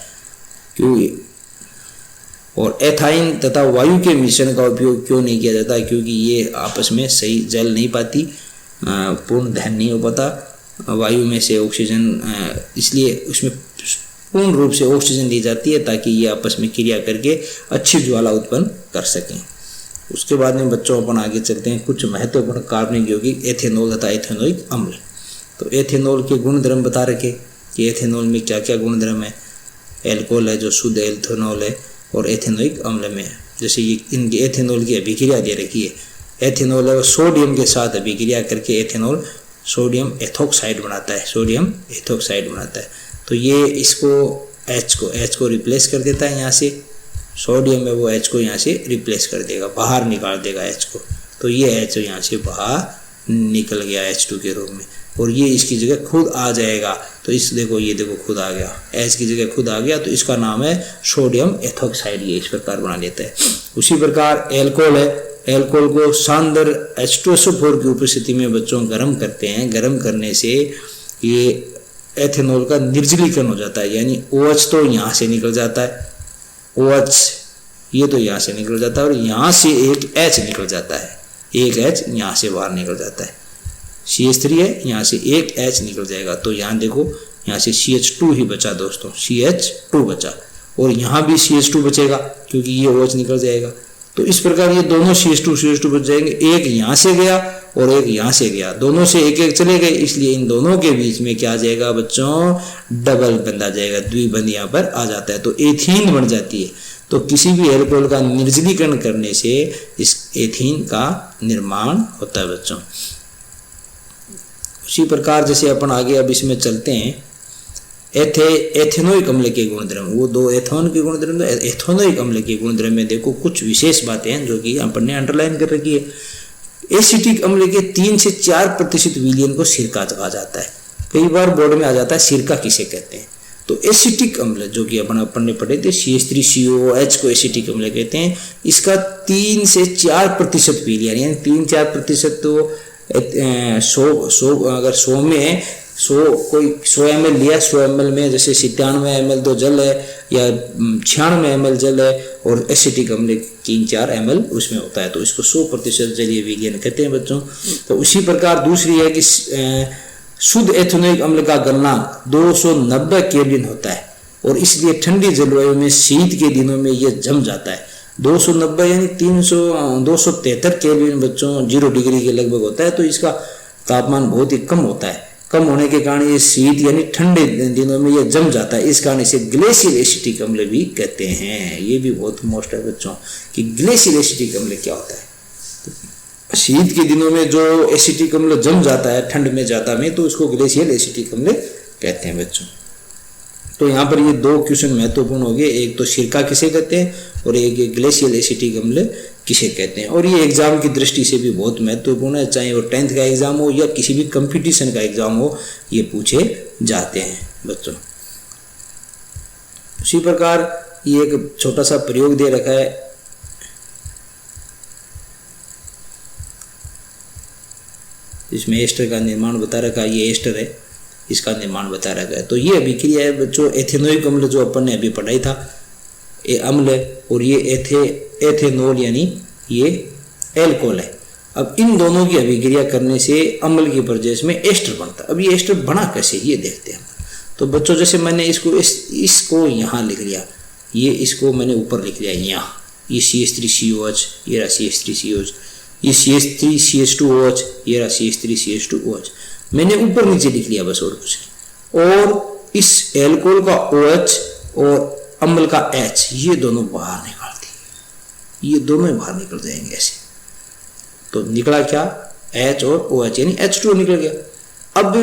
[SPEAKER 1] क्योंकि और एथाइन तथा वायु के मिश्रण का उपयोग क्यों नहीं किया जाता, क्योंकि ये आपस में सही जल नहीं पाती, पूर्ण दहन नहीं हो पाता वायु में से ऑक्सीजन, इसलिए उसमें पूर्ण रूप से ऑक्सीजन दी जाती है ताकि ये आपस में क्रिया करके अच्छी ज्वाला उत्पन्न कर सकें। उसके बाद में बच्चों अपन आगे चलते हैं कुछ महत्वपूर्ण कार्बनिक यौगिक एथेनॉल तथा एथेनोइक अम्ल। तो एथेनॉल के गुणधर्म बता रखे कि एथेनॉल में क्या क्या गुणधर्म है। एल्कोहल है जो शुद्ध एथेनॉल है, और एथेनोइक अम्ल में जैसे ये इनके एथेनॉल की अभिक्रिया दे रखी है। एथेनॉल है सोडियम के साथ अभिक्रिया करके एथेनॉल सोडियम एथोक्साइड बनाता है, सोडियम एथोक्साइड बनाता है। तो ये इसको H को रिप्लेस कर देता है, यहाँ से सोडियम है वो H को यहाँ से रिप्लेस कर देगा, बाहर निकाल देगा H को, तो ये H यहाँ से बाहर निकल गया H2 के रूप में। और ये इसकी जगह खुद आ जाएगा। तो इस देखो ये देखो खुद आ गया, H की जगह खुद आ गया, तो इसका नाम है सोडियम एथोक्साइड। ये इस प्रकार बना लेता है। उसी प्रकार एल्कोहल है, एल्कोहल को शानदार H2SO4 की उपस्थिति में बच्चों गर्म करते हैं। गर्म करने से ये एथेनॉल का निर्जलीकरण हो जाता है, यानी OH तो यहाँ से निकल जाता है, OH ये तो यहाँ से निकल जाता है और यहाँ से एक H निकल जाता है, एक H यहाँ से बाहर निकल जाता है। CH3 है, यहाँ से एक H निकल जाएगा। तो यहाँ देखो यहाँ से CH2 ही बचा दोस्तों, CH2 बचा, और यहाँ भी CH2 बचेगा क्योंकि ये OH निकल जाएगा। तो इस प्रकार ये दोनों CH2 बच जाएंगे, एक यहाँ से गया और एक यहाँ से गया, दोनों से एक एक चले गए, इसलिए इन दोनों के बीच में क्या आ जाएगा बच्चों, डबल बंध आ जाएगा, द्विबंध यहाँ पर आ जाता है, तो एथीन बन जाती है। तो किसी भी एल्कोहल का निर्जलीकरण करने से इस एथीन का निर्माण होता है बच्चों। उसी प्रकार जैसे अपन आगे अब इसमें चलते हैं, एथेनोइक अम्ल के गुणधर्म, वो दो एथेनॉल के गुणधर्म, एथेनोइक अम्ल के गुणधर्म में देखो कुछ विशेष बातें हैं जो कि अपन ने अंडरलाइन कर रखी है। एसिटिक अम्ल के 3 से 4% विलयन को सिरका कहा जाता है। कई बार बोर्ड में आ जाता है सिरका किसे कहते हैं। तो एसिटिक अम्ल जो कि अपन ने पढ़े थे, CH3COOH को एसिटिक अम्ल कहते हैं। इसका 3 से 4% विलयन, यानी 3-4%, तो 100 अगर 100 में 100 ml लिया, 100 ml में जैसे 97 ml तो जल है या 96 ml जल है, और एसिटिक अम्ल 3-4 ml उसमें होता है, तो इसको 100% जलीय विलयन कहते हैं बच्चों। तो उसी प्रकार दूसरी है कि शुद्ध एथेनोइक अम्ल का गलनांक 290 केल्विन होता है, और इसलिए ठंडी जलवायु में शीत के दिनों में यह जम जाता है। 290 यानी 273 केल्विन बच्चों 0 डिग्री के लगभग होता है। तो इसका तापमान बहुत ही कम होता है। कम होने के कारण ये शीत यानी ठंडे दिनों में ये जम जाता है, इस कारण इसे ग्लेशियल एसिटिक अम्ल भी कहते हैं। ये भी बहुत मोस्ट है बच्चों कि ग्लेशियल एसिटिक अम्ल क्या होता है। तो शीत के दिनों में जो एसिटिक अम्ल जम जाता है ठंड में ज्यादा में, तो उसको ग्लेशियल एसिटिक अम्ल कहते हैं बच्चों। तो यहाँ पर ये 2 क्वेश्चन महत्वपूर्ण हो गए, एक तो सिरका किसे कहते हैं और एक ग्लेशियल एसिटिक अम्ल किसे कहते हैं। और ये एग्जाम की दृष्टि से भी बहुत महत्वपूर्ण है, चाहे वो 10th का एग्जाम हो या किसी भी कंपटीशन का एग्जाम हो, ये पूछे जाते हैं बच्चों। उसी प्रकार ये एक छोटा सा प्रयोग दे रखा है, इसमें एस्टर का निर्माण बता रखा है, ये एस्टर है, इसका निर्माण बता रखा है। तो ये अभिक्रिया है बच्चों, एथेनोइक अम्ल जो अपन ने अभी पढ़ाई था, ये अम्ल है, और ये एथेनॉल यानी ये एल्कोहल है। अब इन दोनों की अभिक्रिया करने से अम्ल की प्रजेश में एस्टर बनता है। अब ये एस्टर बना कैसे, ये देखते हैं। तो बच्चों जैसे मैंने इसको यहाँ लिख लिया, ये इसको मैंने ऊपर लिख लिया यहाँ, ये CH3COH, ये रहा CH3COH, ये CH3CH2OH, ये रहा CH3CH2OH, मैंने ऊपर नीचे लिख लिया बस, और कुछ नहीं। और इस एल्कोहल का OH और अम्ल का H, ये दोनों बाहर निकाल दिए, ये दोनों बाहर निकल जाएंगे ऐसे। तो निकला क्या, H और OH यानी H2 निकल गया। अब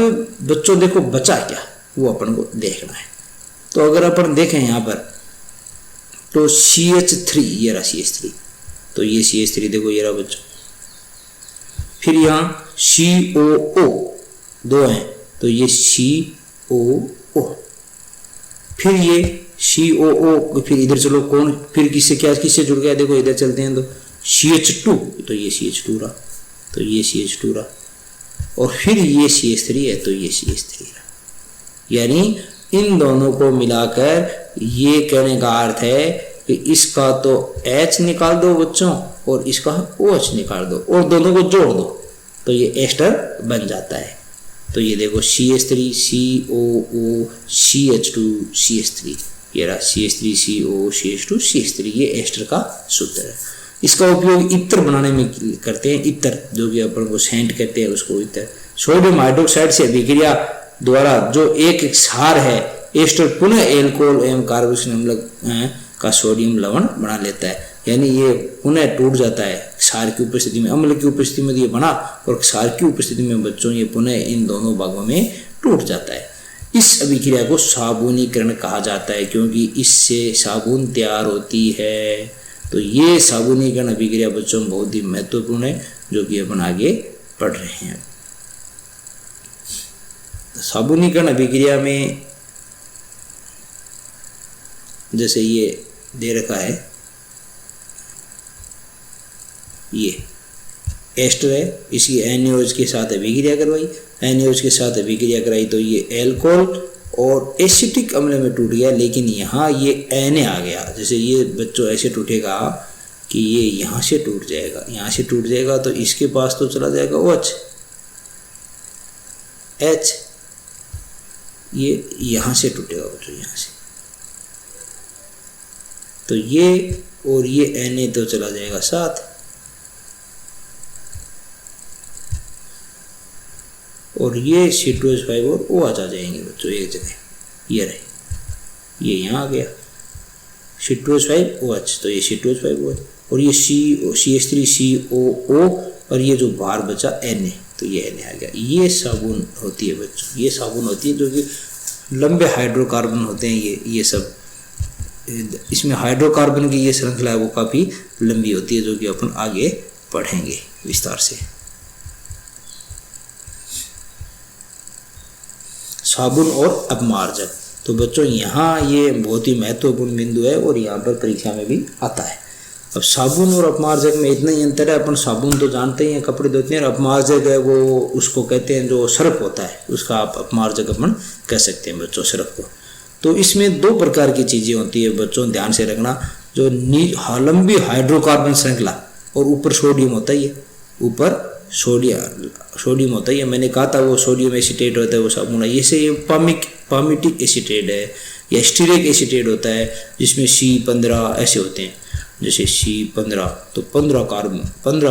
[SPEAKER 1] बच्चों देखो बचा क्या, वो अपन को देखना है। तो अगर अपन देखें यहाँ पर, तो CH3, ये रहा CH3, तो ये CH3 देखो ये रहा बच्चों। फिर यहाँ COO 2 हैं, तो ये COO, फिर ये COO, फिर इधर चलो कौन, फिर किससे जुड़ गया, देखो इधर चलते हैं, तो CH2, तो ये CH2 रहा, तो ये CH2 रहा, और फिर ये CH3 है, तो ये CH3 रहा। यानी इन दोनों को मिलाकर ये कहने का अर्थ है कि इसका तो H निकाल दो बच्चों और इसका OH निकाल दो और दोनों को जोड़ दो, तो ये एस्टर बन जाता है। तो ये देखो CH3 COO CH2 CH3, ये रहा CH3 COO CH2 CH3, ये एस्टर का सूत्र है। इसका उपयोग इत्र बनाने में करते हैं, इत्र जो कि अपन को सेंट कहते हैं, उसको इत्र। सोडियम हाइड्रोक्साइड से अभिक्रिया द्वारा जो एक क्षार है, एस्टर पुनः एल्कोहल एवं कार्बोक्सिलिक अम्ल का सोडियम लवण बना लेता है, यानी ये पुनः टूट जाता है क्षार की उपस्थिति में। अम्ल की उपस्थिति में ये बना और क्षार की उपस्थिति में बच्चों ये पुनः इन दोनों भागों में टूट जाता है। इस अभिक्रिया को साबुनीकरण कहा जाता है, क्योंकि इससे साबुन तैयार होती है। तो ये साबुनीकरण अभिक्रिया बच्चों बहुत ही महत्वपूर्ण है, जो कि अपन आगे पढ़ रहे हैं। साबुनीकरण अभिक्रिया में जैसे ये दे रखा है, ये एस्टर है, इसकी NaOH के साथ अभिक्रिया करवाई, NaOH के साथ अभिक्रिया कराई तो ये एल्कोहल और एसिटिक अम्ल में टूट गया, लेकिन यहाँ ये Na आ गया। जैसे ये बच्चों ऐसे टूटेगा कि ये यहाँ से टूट जाएगा, यहाँ से टूट जाएगा तो इसके पास तो चला जाएगा OH, H, ये यहाँ से टूटेगा बच्चों, यहाँ से, तो ये और ये Na तो चला जाएगा साथ, और ये C2H5 और OH आ जाएंगे बच्चों एक जगह, ये रहे, ये यहाँ आ गया C2H5 OH, तो ये C2H5 OH, और ये CH3COO, और ये जो बाहर बचा Na, तो ये Na आ गया। ये साबुन होती है बच्चों, ये साबुन होती है जो कि लंबे हाइड्रोकार्बन होते हैं, ये सब, इसमें हाइड्रोकार्बन की ये श्रृंखला है वो काफ़ी लंबी होती है, जो कि अपन आगे पढ़ेंगे विस्तार से। साबुन और अपमार्जक, तो बच्चों यहाँ ये बहुत ही महत्वपूर्ण बिंदु है और यहाँ पर परीक्षा में भी आता है। अब साबुन और अपमार्जक में इतना ही अंतर है, अपन साबुन तो जानते ही हैं, कपड़े धोते हैं, और अपमार्जक है वो उसको कहते हैं जो सर्फ होता है, उसका आप अपमार्जक अपन कह सकते हैं बच्चों सर्फ को। तो इसमें दो प्रकार की चीज़ें होती है बच्चों, ध्यान से रखना, जो लंबी हाइड्रोकार्बन श्रृंखला और ऊपर सोडियम होता है, ऊपर सोडियम होता है, मैंने कहा था वो सोडियम एसीटेट होता है वो साबुन है। जैसे ये पामिटिक एसीटेट है या स्टीरिक एसीटेट होता है, जिसमें C15 ऐसे होते हैं, जैसे C15 तो 15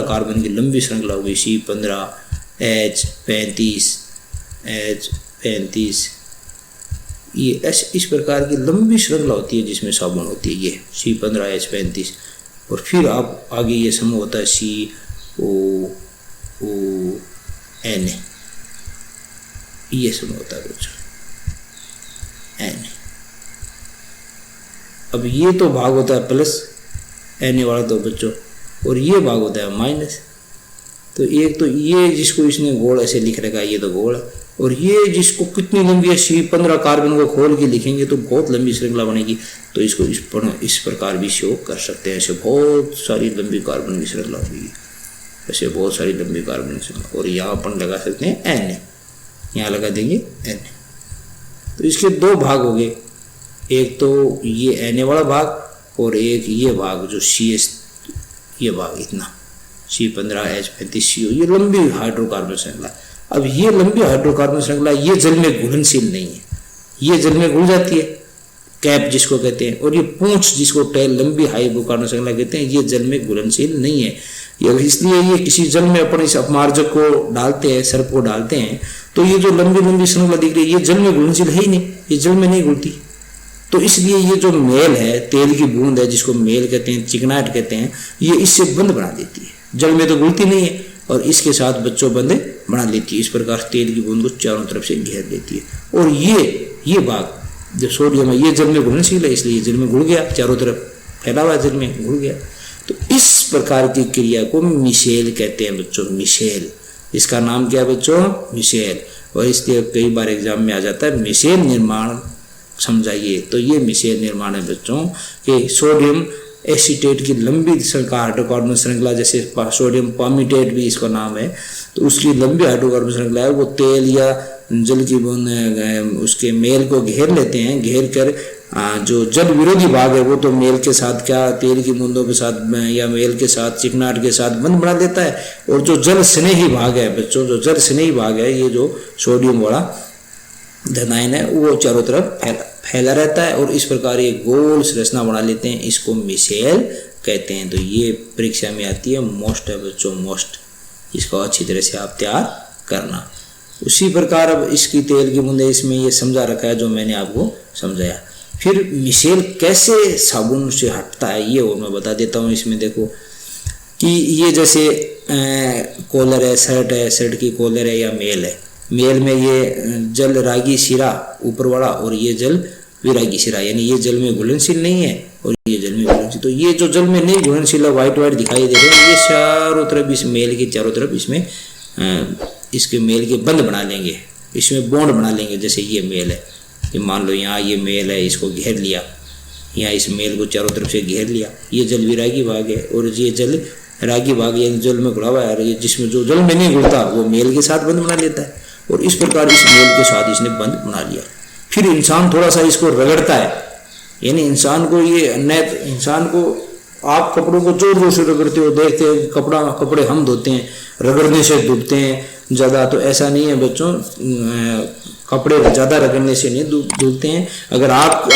[SPEAKER 1] कार्बन की लंबी श्रृंखला हो गई, C15 H35 ये इस प्रकार की लंबी श्रृंखला होती है जिसमें साबुन होती है, ये C15 H35, और फिर आप आगे ये समूह होता है COON, ये समूह होता है बच्चों N। अब ये तो भाग होता है प्लस Na वाला तो बच्चों, और ये भाग होता है माइनस। तो एक तो ये जिसको इसने गोल ऐसे लिख रखा है, ये तो गोल है, और ये जिसको कितनी लंबी है C15 कार्बन को खोल के लिखेंगे तो बहुत लंबी श्रृंखला बनेगी, तो इसको इस प्रकार भी शो कर सकते हैं, ऐसे बहुत सारी लंबी कार्बन की श्रृंखला होगी, ऐसे बहुत सारी लंबी कार्बन की श्रृंखला। और यहाँ अपन लगा सकते हैं Na, यहाँ लगा देंगे Na। तो इसके दो भाग हो गए, एक तो ये Na वाला भाग और एक ये भाग जो CS, ये भाग इतना C15 H35CO, ये लंबी हाइड्रोकार्बन श्रृंखला। अब ये लंबी हाइड्रोकार्बन श्रृंखला ये जल में घुलनशील नहीं है, ये जल में घुल जाती है, कैप जिसको कहते हैं, और ये पूंछ जिसको टेल लंबी हाइड्रोकार्बन श्रृंखला कहते हैं, ये जल में घुलनशील नहीं है। इसलिए ये किसी जल में अपन इस अपमार्जक को डालते हैं, सर्फ को डालते हैं, तो ये जो लंबी श्रृंखला दिख रही है ये जल में घुलनशील है ही नहीं, ये जल में नहीं घुलती। तो इसलिए ये जो मेल है, तेल की बूंद है जिसको मेल कहते हैं, चिकनाहट कहते हैं, ये इससे बंद बना देती है, जल में तो घुलती नहीं है और इसके साथ बच्चों बंद बना लेती है। इस प्रकार तेल की बूंद को चारों तरफ से घेर लेती है। और ये भाग जो सोडियम है ये जल में घुलनशील है, इसलिए जल में घुल गया, चारों तरफ फैला हुआ जल में घुल गया। तो इस प्रकार की क्रिया को मिशेल कहते हैं बच्चों, मिशेल। इसका नाम क्या है बच्चों? मिशेल। और इसलिए कई बार एग्जाम में आ जाता है मिशेल निर्माण समझाइए। तो ये मिशेल निर्माण है बच्चों कि सोडियम एसीटेट की लंबी श्रृंखला हाइड्रोकार्बन श्रृंखला, जैसे सोडियम पामिटेट भी इसका नाम है, तो उसकी लंबी हाइड्रोकार्बन श्रृंखला है, वो तेल या जल की बूंद उसके मेल को घेर लेते हैं। घेर कर जो जल विरोधी भाग है वो तो मेल के साथ क्या तेल की बूंदों के साथ या मेल के साथ चिकनाहट के साथ बंद बना देता है। और जो जल स्नेही भाग है बच्चों, जो जल स्नेही भाग है, ये जो सोडियम वाला धनायन है वो चारों तरफ फैला रहता है और इस प्रकार ये गोल संरचना बना लेते हैं। इसको मिशेल कहते हैं। तो ये परीक्षा में आती है, मोस्ट है बच्चों, मोस्ट। इसको अच्छी तरह से आप तैयार करना। उसी प्रकार अब इसकी तेल की बूंदें इसमें ये समझा रखा है जो मैंने आपको समझाया। फिर मिशेल कैसे साबुन से हटता है ये और मैं बता देता हूँ। इसमें देखो कि ये जैसे कॉलर है, शर्ट की कॉलर है या मेल है। मेल में ये जल रागी शिरा ऊपर वाला और ये जल विरागी शिरा, यानी ये जल में घुलनशील नहीं है और ये जल में घुलनशील। तो ये जो जल में नहीं घुलनशील व्हाइट दिखाई दे रहे हैं, ये चारों तरफ इस मेल के चारों तरफ इसमें इसके मेल के बंद बना लेंगे। इसमें बॉन्ड बना लेंगे। जैसे ये मेल है, ये मान लो यहाँ ये मेल है, इसको घेर लिया, यहाँ इस मेल को चारों तरफ से घेर लिया, ये जल विरागी भाग है और ये जल रागी भाग यानी जल में घुला हुआ है, जिसमें जो जल में नहीं घुलता वो मेल के साथ बंध बना लेता है और इस प्रकार इस मेल के साथ इसने बंध बना लिया। फिर इंसान थोड़ा सा इसको रगड़ता है, यानी इंसान को ये अन्याय, इंसान को आप कपड़ों को जोर जोर से रगड़ते हो, देखते हैं कपड़े हम धोते हैं रगड़ने से धुलते हैं ज़्यादा, तो ऐसा नहीं है बच्चों, कपड़े ज़्यादा रगड़ने से नहीं धुलते हैं। अगर आप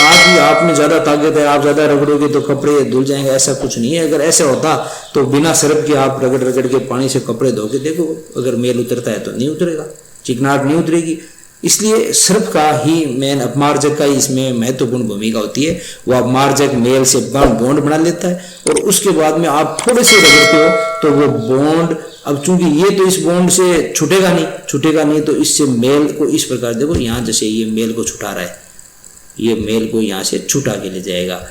[SPEAKER 1] में ज़्यादा ताकत है, आप ज़्यादा रगड़ोगे तो कपड़े धुल जाएंगे, ऐसा कुछ नहीं है। अगर ऐसा होता तो बिना सर्फ के आप रगड़ रगड़ के पानी से कपड़े धो के देखो, अगर मेल उतरता है तो नहीं उतरेगा, चिकनाहट नहीं उतरेगी। इसलिए सर्फ का ही मेन अपमार्जक का इसमें महत्वपूर्ण भूमिका होती है। वो अपमार्जक मेल से बॉन्ड बना लेता है और उसके बाद में आप थोड़े से रगड़ते हो तो वो बॉन्ड, अब चूंकि ये तो इस बॉन्ड से छूटेगा नहीं, तो इससे मेल को इस प्रकार देखो, यहाँ जैसे ये मेल को छुटा रहा है, ये मेल को यहाँ से छुटा के ले जाएगा,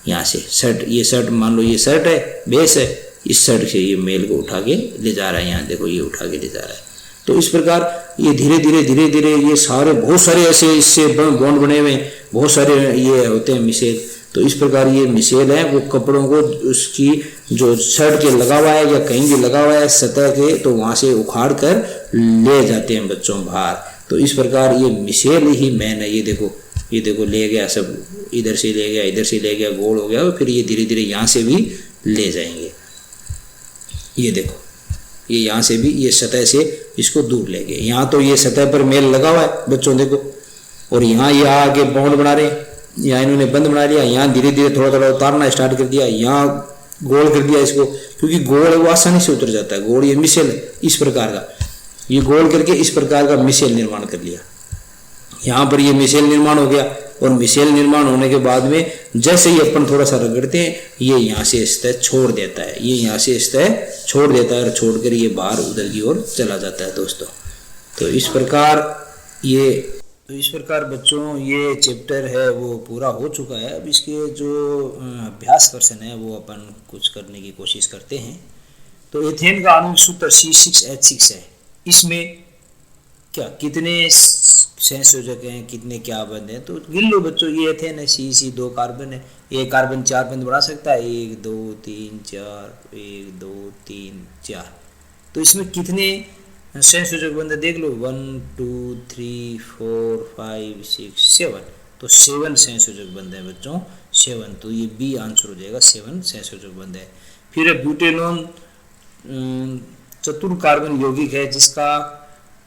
[SPEAKER 1] यहाँ से शर्ट, ये शर्ट मान लो ये शर्ट है, बेस है, इस शर्ट से ये मेल को उठा के ले जा रहा है, यहाँ देखो ये उठा के ले जा रहा है। तो इस प्रकार ये धीरे धीरे ये सारे बहुत सारे ऐसे इससे बॉन्ड बने हुए हैं, बहुत सारे ये होते हैं मिसेल। तो इस प्रकार ये मिसेल है वो कपड़ों को उसकी जो शर्ट के लगा हुआ है या कहीं भी लगा हुआ है सतह के, तो वहाँ से उखाड़ कर ले जाते हैं बच्चों बाहर। तो इस प्रकार ये मिसेल ही मैन है। ये देखो ले गया, सब इधर से ले गया, गोल हो गया, फिर ये धीरे धीरे यहाँ से भी ले जाएंगे। ये देखो ये यहाँ से भी ये सतह से इसको दूर ले गए। यहाँ तो ये सतह पर मेल लगा हुआ है बच्चों देखो, और यहाँ ये आगे बॉन्ड बना रहे हैं, यहाँ इन्होंने बंद बना लिया, यहाँ धीरे धीरे थोड़ा थोड़ा उतारना स्टार्ट कर दिया, यहाँ गोल कर दिया इसको, क्योंकि गोल है वो आसानी से उतर जाता है। गोल ये मिसेल इस प्रकार का, ये गोल करके इस प्रकार का मिसेल निर्माण कर लिया। यहाँ पर ये मिसेल निर्माण हो गया और मिसेल निर्माण होने के बाद में जैसे ही अपन थोड़ा सा रगड़ते हैं ये यहाँ से सतह छोड़ देता है, ये यहाँ से सतह छोड़ देता है और छोड़कर ये बाहर उधर की ओर चला जाता है दोस्तों। तो इस प्रकार बच्चों ये चैप्टर है वो पूरा हो चुका है। अब इसके जो अभ्यास क्वेश्चन है वो अपन कुछ करने की कोशिश करते हैं। तो एथेन का आणविक सूत्र C6H6 है। इसमें क्या कितने संयोजक हैं, कितने क्या बंद हैं, तो गिन लो बच्चों। ये एथेन है, C 2 कार्बन है, एक कार्बन 4 बंद बना सकता है, 1 2 3 4, 1 2 3 4। तो इसमें कितने संयोजक बंद देख लो, 1 2 3 4 5 6 7। तो 7 संयोजक बंद है बच्चों, 7। तो ये बी आंसर हो जाएगा, 7 संयोजक बंद है। फिर ब्यूटेनॉन चतुर कार्बन यौगिक है जिसका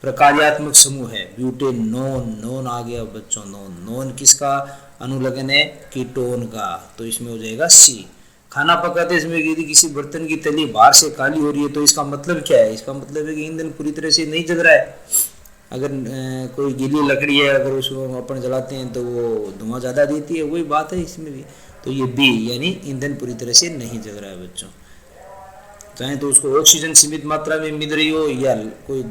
[SPEAKER 1] प्रकार्यात्मक समूह है ब्यूटेनोन। नोन आ गया बच्चों, नोन किसका अनुलग्न है, कीटोन का। तो इसमें हो जाएगा सी। खाना पकाते इसमें यदि किसी बर्तन की तली बाहर से काली हो रही है तो इसका मतलब क्या है, इसका मतलब है कि ईंधन पूरी तरह से नहीं जल रहा है। अगर कोई गीली लकड़ी है अगर उसको अपन जलाते हैं तो वो धुआं ज़्यादा देती है, वही बात है इसमें भी। तो ये बी यानी ईंधन पूरी तरह से नहीं जल रहा है बच्चों, चाहे तो उसको ऑक्सीजन सीमित मात्रा में मिल रही हो या कोई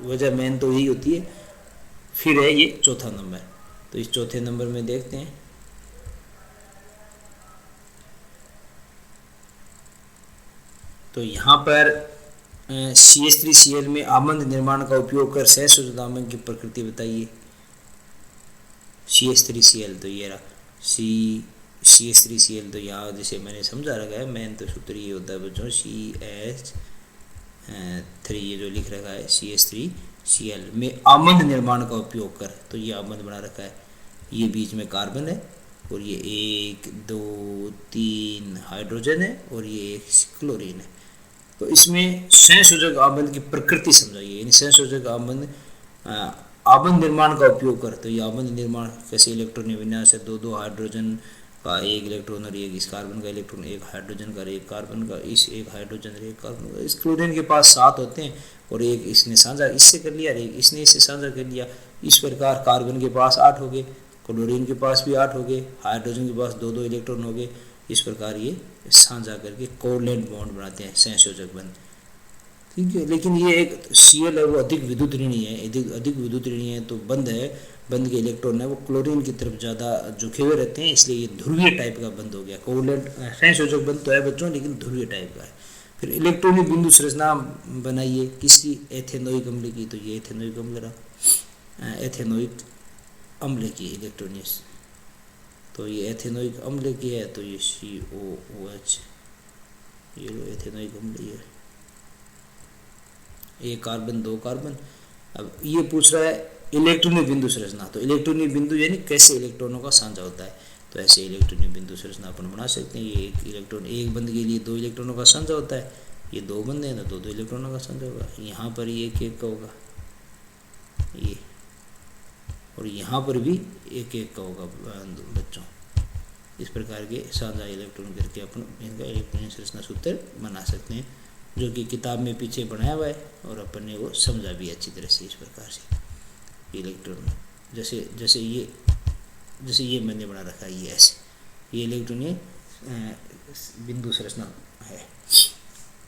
[SPEAKER 1] वजह मेन तो यही होती है। फिर है ये चौथा नंबर। तो इस चौथे नंबर में देखते हैं, तो यहाँ पर CH3Cl में आमंद निर्माण का उपयोग कर सहसंयोजक आमंद की प्रकृति बताइए। CH3Cl तो ये रहा CH3Cl, तो यहाँ जैसे मैंने समझा रखा है, मेन तो सूत्र ये होता है बच्चों CH3, ये जो लिख रखा है CH3Cl में आमंद निर्माण का उपयोग कर, तो ये आमंद बना रखा है। ये बीच में कार्बन है और ये 1 2 3 हाइड्रोजन है और ये 1 क्लोरीन है। तो इसमें संयोजक आबंध की प्रकृति समझाइए, यानी संयोजक आबंध निर्माण का उपयोग कर। तो ये आबंध निर्माण कैसे इलेक्ट्रॉन विन्यास है, 2 हाइड्रोजन का 1 इलेक्ट्रॉन और 1 इस कार्बन का इलेक्ट्रॉन, 1 हाइड्रोजन का 1 कार्बन का, इस 1 हाइड्रोजन और 1 कार्बन का। इस क्लोरीन के पास 7 होते हैं और 1 इसने साझा इससे कर लिया और 1 इसने इससे साझा कर लिया। इस प्रकार कार्बन के पास 8 हो गए, क्लोरीन के पास भी 8 हो गए, हाइड्रोजन के पास 2 इलेक्ट्रॉन हो गए। इस प्रकार ये साझा करके कोवलेंट बॉन्ड बनाते हैं संयोजक बंध, ठीक है। लेकिन ये एक Cl है वो अधिक विद्युत ऋणी है, अधिक विद्युत ऋणी है, तो बंध है, बंध के इलेक्ट्रॉन है वो क्लोरीन की तरफ ज़्यादा झुके हुए रहते हैं, इसलिए ये ध्रुवीय टाइप का बंध हो गया। कोवलेंट संयोजक बंध तो है बच्चों लेकिन ध्रुवीय टाइप का है। फिर इलेक्ट्रॉनिक बिंदु संरचना बनाइए किसी एथेनोइक अम्ल की, तो ये एथेनोइक अम्ल रहा। एथेनोइक अम्ल की इलेक्ट्रॉनिक्स। तो ये एथेनोइक अम्ल की है, तो ये COOH, ये लो एथेनोइक अम्ल, ये एक कार्बन दो कार्बन। अब ये पूछ रहा है इलेक्ट्रॉनिक बिंदु संरचना, तो इलेक्ट्रॉनिक बिंदु यानी कैसे इलेक्ट्रॉनों का साझा होता है, तो ऐसे इलेक्ट्रॉनिक बिंदु संरचना अपन बना सकते हैं। ये एक इलेक्ट्रॉन, एक बंद के लिए दो इलेक्ट्रॉनों का साझा होता है, ये दो बंदे हैं तो दो इलेक्ट्रॉनों का साझा होगा। यहाँ पर ये एक एक का होगा ये, और यहाँ पर भी एक एक का होगा बच्चों। इस प्रकार के साझा इलेक्ट्रॉन करके अपन इनका इलेक्ट्रॉनिक संरचना सूत्र बना सकते हैं, जो कि किताब में पीछे बनाया हुआ है और अपन ने वो समझा भी अच्छी तरह से। इस प्रकार से इलेक्ट्रॉन जैसे ये मैंने बना रखा है, ये ऐसे ये इलेक्ट्रॉनिक बिंदु संरचना है।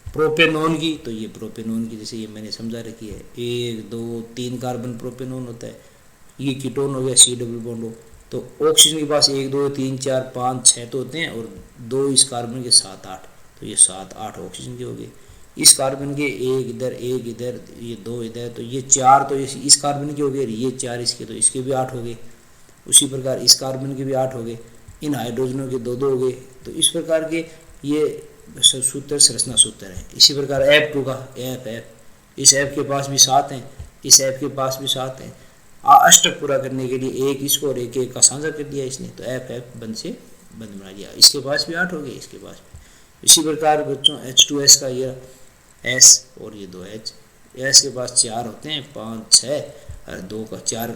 [SPEAKER 1] प्रोपेनॉन की, तो ये प्रोपेनॉन की जैसे ये मैंने समझा रखी है, 1 2 3 कार्बन प्रोपेनॉन होता है। ये कीटोन हो गया, C डबल बॉन्ड हो, तो ऑक्सीजन के पास 1 2 3 4 5 6 तो होते हैं, और 2 इस कार्बन के 7 8, तो ये 7 8 ऑक्सीजन के हो गए। इस कार्बन के एक इधर ये 2 इधर, तो ये 4 तो इस कार्बन के हो गए, ये 4 इसके, तो इसके भी 8 हो गए। उसी प्रकार इस कार्बन के भी 8 हो गए, इन हाइड्रोजनों के 2 2 हो गए। तो इस प्रकार के ये सूत्र संरचना सूत्र है। इसी प्रकार F2 का F इस F के पास भी 7 हैं, इस F के पास भी 7 हैं। अष्टक पूरा करने के लिए एक इसको और एक का साझा कर दिया इसने, तो F बंद से बंद बना दिया। इसके पास भी 8 हो गए, इसके पास भी। इसी प्रकार बच्चों H2S का ये S और ये 2H, S के पास 4 होते हैं, 5 6 और 2 का 4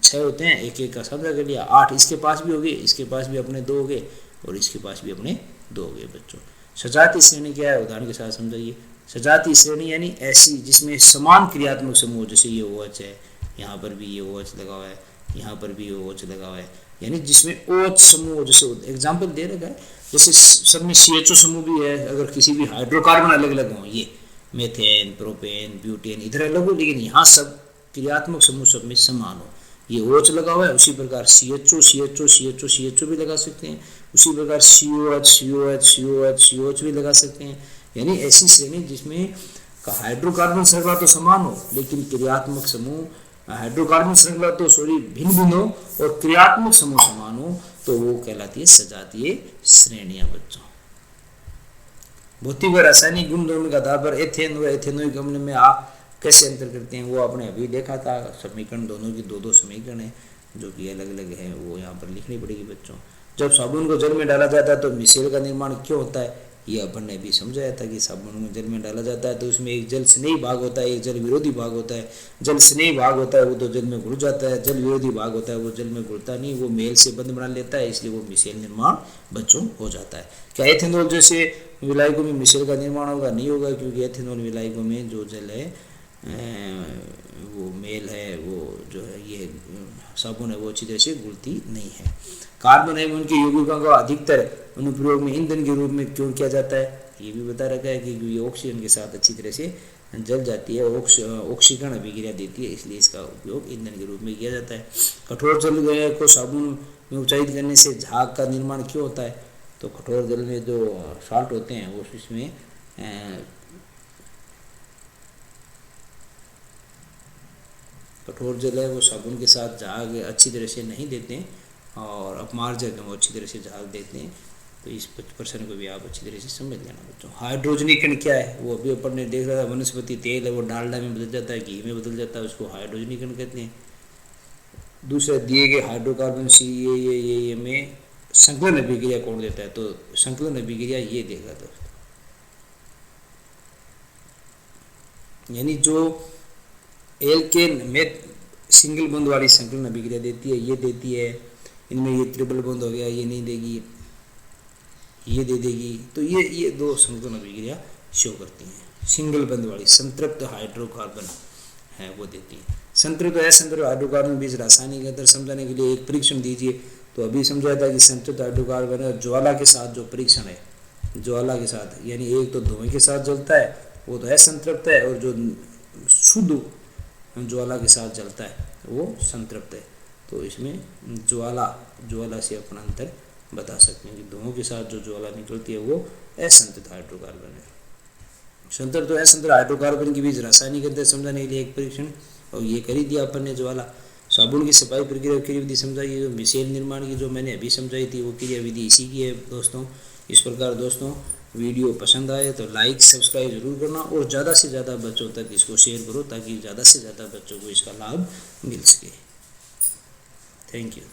[SPEAKER 1] 6 होते हैं, एक एक का साझा कर लिया। 8 इसके पास भी हो गए, इसके पास भी अपने 2 हो गए, और इसके पास भी अपने 2 हो गए बच्चों। सजातीय श्रेणी क्या है, उदाहरण के साथ समझाइए। सजातीय श्रेणी यानी ऐसी जिसमें समान क्रियात्मक समूह, जैसे ये OH है, यहाँ पर भी ये OH लगा हुआ है, यहाँ पर भी OH लगा हुआ है, यानी जिसमें OH समूह, जैसे एग्जाम्पल दे रखा है, जैसे सब में CHO समूह भी है। अगर किसी भी हाइड्रोकार्बन अलग अलग हो, ये मेथेन प्रोपेन ब्यूटेन इधर अलग हो, लेकिन यहाँ सब क्रियात्मक समूह सब में समान हो, ये OH लगा हुआ है। उसी प्रकार CHO भी लगा सकते हैं, उसी प्रकार COH भी लगा सकते हैं। यानी ऐसी श्रेणी जिसमें हाइड्रोकार्बन श्रृंखला तो समान हो, लेकिन क्रियात्मक समूह हाइड्रोकार्बन श्रृंखला तो भिन्न भिन्न हो और क्रियात्मक समूह समान हो, तो वो कहलाती है सजातीय श्रेणियां बच्चों। भौतिक व रासायनिक गुण दोनों के आधार पर एथेन व एथेनोइक अम्ल में आप कैसे अंतर करते हैं, वो आपने अभी देखा था। समीकरण दोनों की 2 2 समीकरण है जो कि अलग अलग है, वो यहाँ पर लिखनी पड़ेगी बच्चों। जब साबुन को जल में डाला जाता है तो मिसेल का निर्माण क्यों होता है, ये अपन ने भी समझाया था कि साबुन को जल में डाला जाता है तो उसमें एक जल स्नेही भाग होता है, एक जल विरोधी भाग होता है। जल स्नेही भाग होता है वो तो जल में घुल जाता है, जल विरोधी भाग होता है वो जल में घुलता नहीं, वो मेल से बंद बना लेता है, इसलिए वो मिसेल निर्माण बच्चों हो जाता है। क्या एथेनॉल जैसे विलायकों में मिसेल का निर्माण होगा, नहीं होगा, क्योंकि एथेनॉल विलायकों में जो जल है वो मेल है, वो जो है ये साबुन है वो अच्छी तरह से घुलती नहीं है। कार्बन एवं उनके यौगिकों का अधिकतर अनुप्रयोग में ईंधन के रूप में क्यों किया जाता है, ये भी बता रखा है कि ये ऑक्सीजन के साथ अच्छी तरह से जल जाती है, ऑक्सीकरण अभिक्रिया देती है, इसलिए इसका उपयोग ईंधन के रूप में किया जाता है। कठोर जल को साबुन में उपचारित करने से झाग का निर्माण क्यों होता है, तो कठोर जल में जो साल्ट होते हैं वो इसमें कठोर जल है वो साबुन के साथ झाग अच्छी तरह से नहीं देते हैं, और अपमार्जक वो अच्छी तरह से झाग देते हैं। तो इस प्रश्न को भी आप अच्छी तरह से समझ लेना बच्चों। हाइड्रोजनीय कण क्या है, वो अभी अपन ने देख रहा था, वनस्पति तेल है वो डालडा में बदल जाता है, घी में बदल जाता है, उसको हाइड्रोजनीय कण कहते हैं। दूसरा दिए गए हाइड्रोकार्बन CAA में संकलन अभिक्रिया कौन देता है, तो संकलन अभिक्रिया ये देगा दोस्तों, यानी जो एल्केन में सिंगल बॉन्ड वाली संकलन अभिक्रिया देती है, ये देती है। इनमें ये ट्रिपल बॉन्ड हो गया, ये नहीं देगी, ये दे देगी। तो ये 2 संकलन अभिक्रिया शो करती हैं। सिंगल बॉन्ड वाली संतृप्त हाइड्रोकार्बन है वो देती है। संतृप्त असंतृप्त हाइड्रोकार्बन बीच रासायनिक अंतर समझाने के लिए एक परीक्षण दीजिए। तो अभी समझाया था कि संतृप्त हाइड्रोकार्बन है ज्वाला के साथ जो परीक्षण है, ज्वाला के साथ, यानी एक तो धुएं के साथ जलता है वो तो असंतृप्त है, और जो शुद्ध ज्वाला के साथ जलता है वो संतृप्त है। तो इसमें ज्वाला से अपन अंतर बता सकते हैं कि धुओं के साथ जो ज्वाला निकलती है वो असंतृप्त हाइड्रोकार्बन है। संतृप्त तो असंतृप्त हाइड्रोकार्बन के बीच रासायनिक अंतर समझाने के लिए एक परीक्षण और ये कर ही दिया अपन ने जो वाला साबुन की सफाई प्रक्रिया क्रिया विधि समझाई है, जो मिसेल निर्माण की जो मैंने अभी समझाई थी वो क्रिया विधि इसी की है दोस्तों। इस प्रकार दोस्तों वीडियो पसंद आए तो लाइक सब्सक्राइब जरूर करना और ज़्यादा से ज़्यादा बच्चों तक इसको शेयर करो ताकि ज़्यादा से ज़्यादा बच्चों को इसका लाभ मिल सके। Thank you.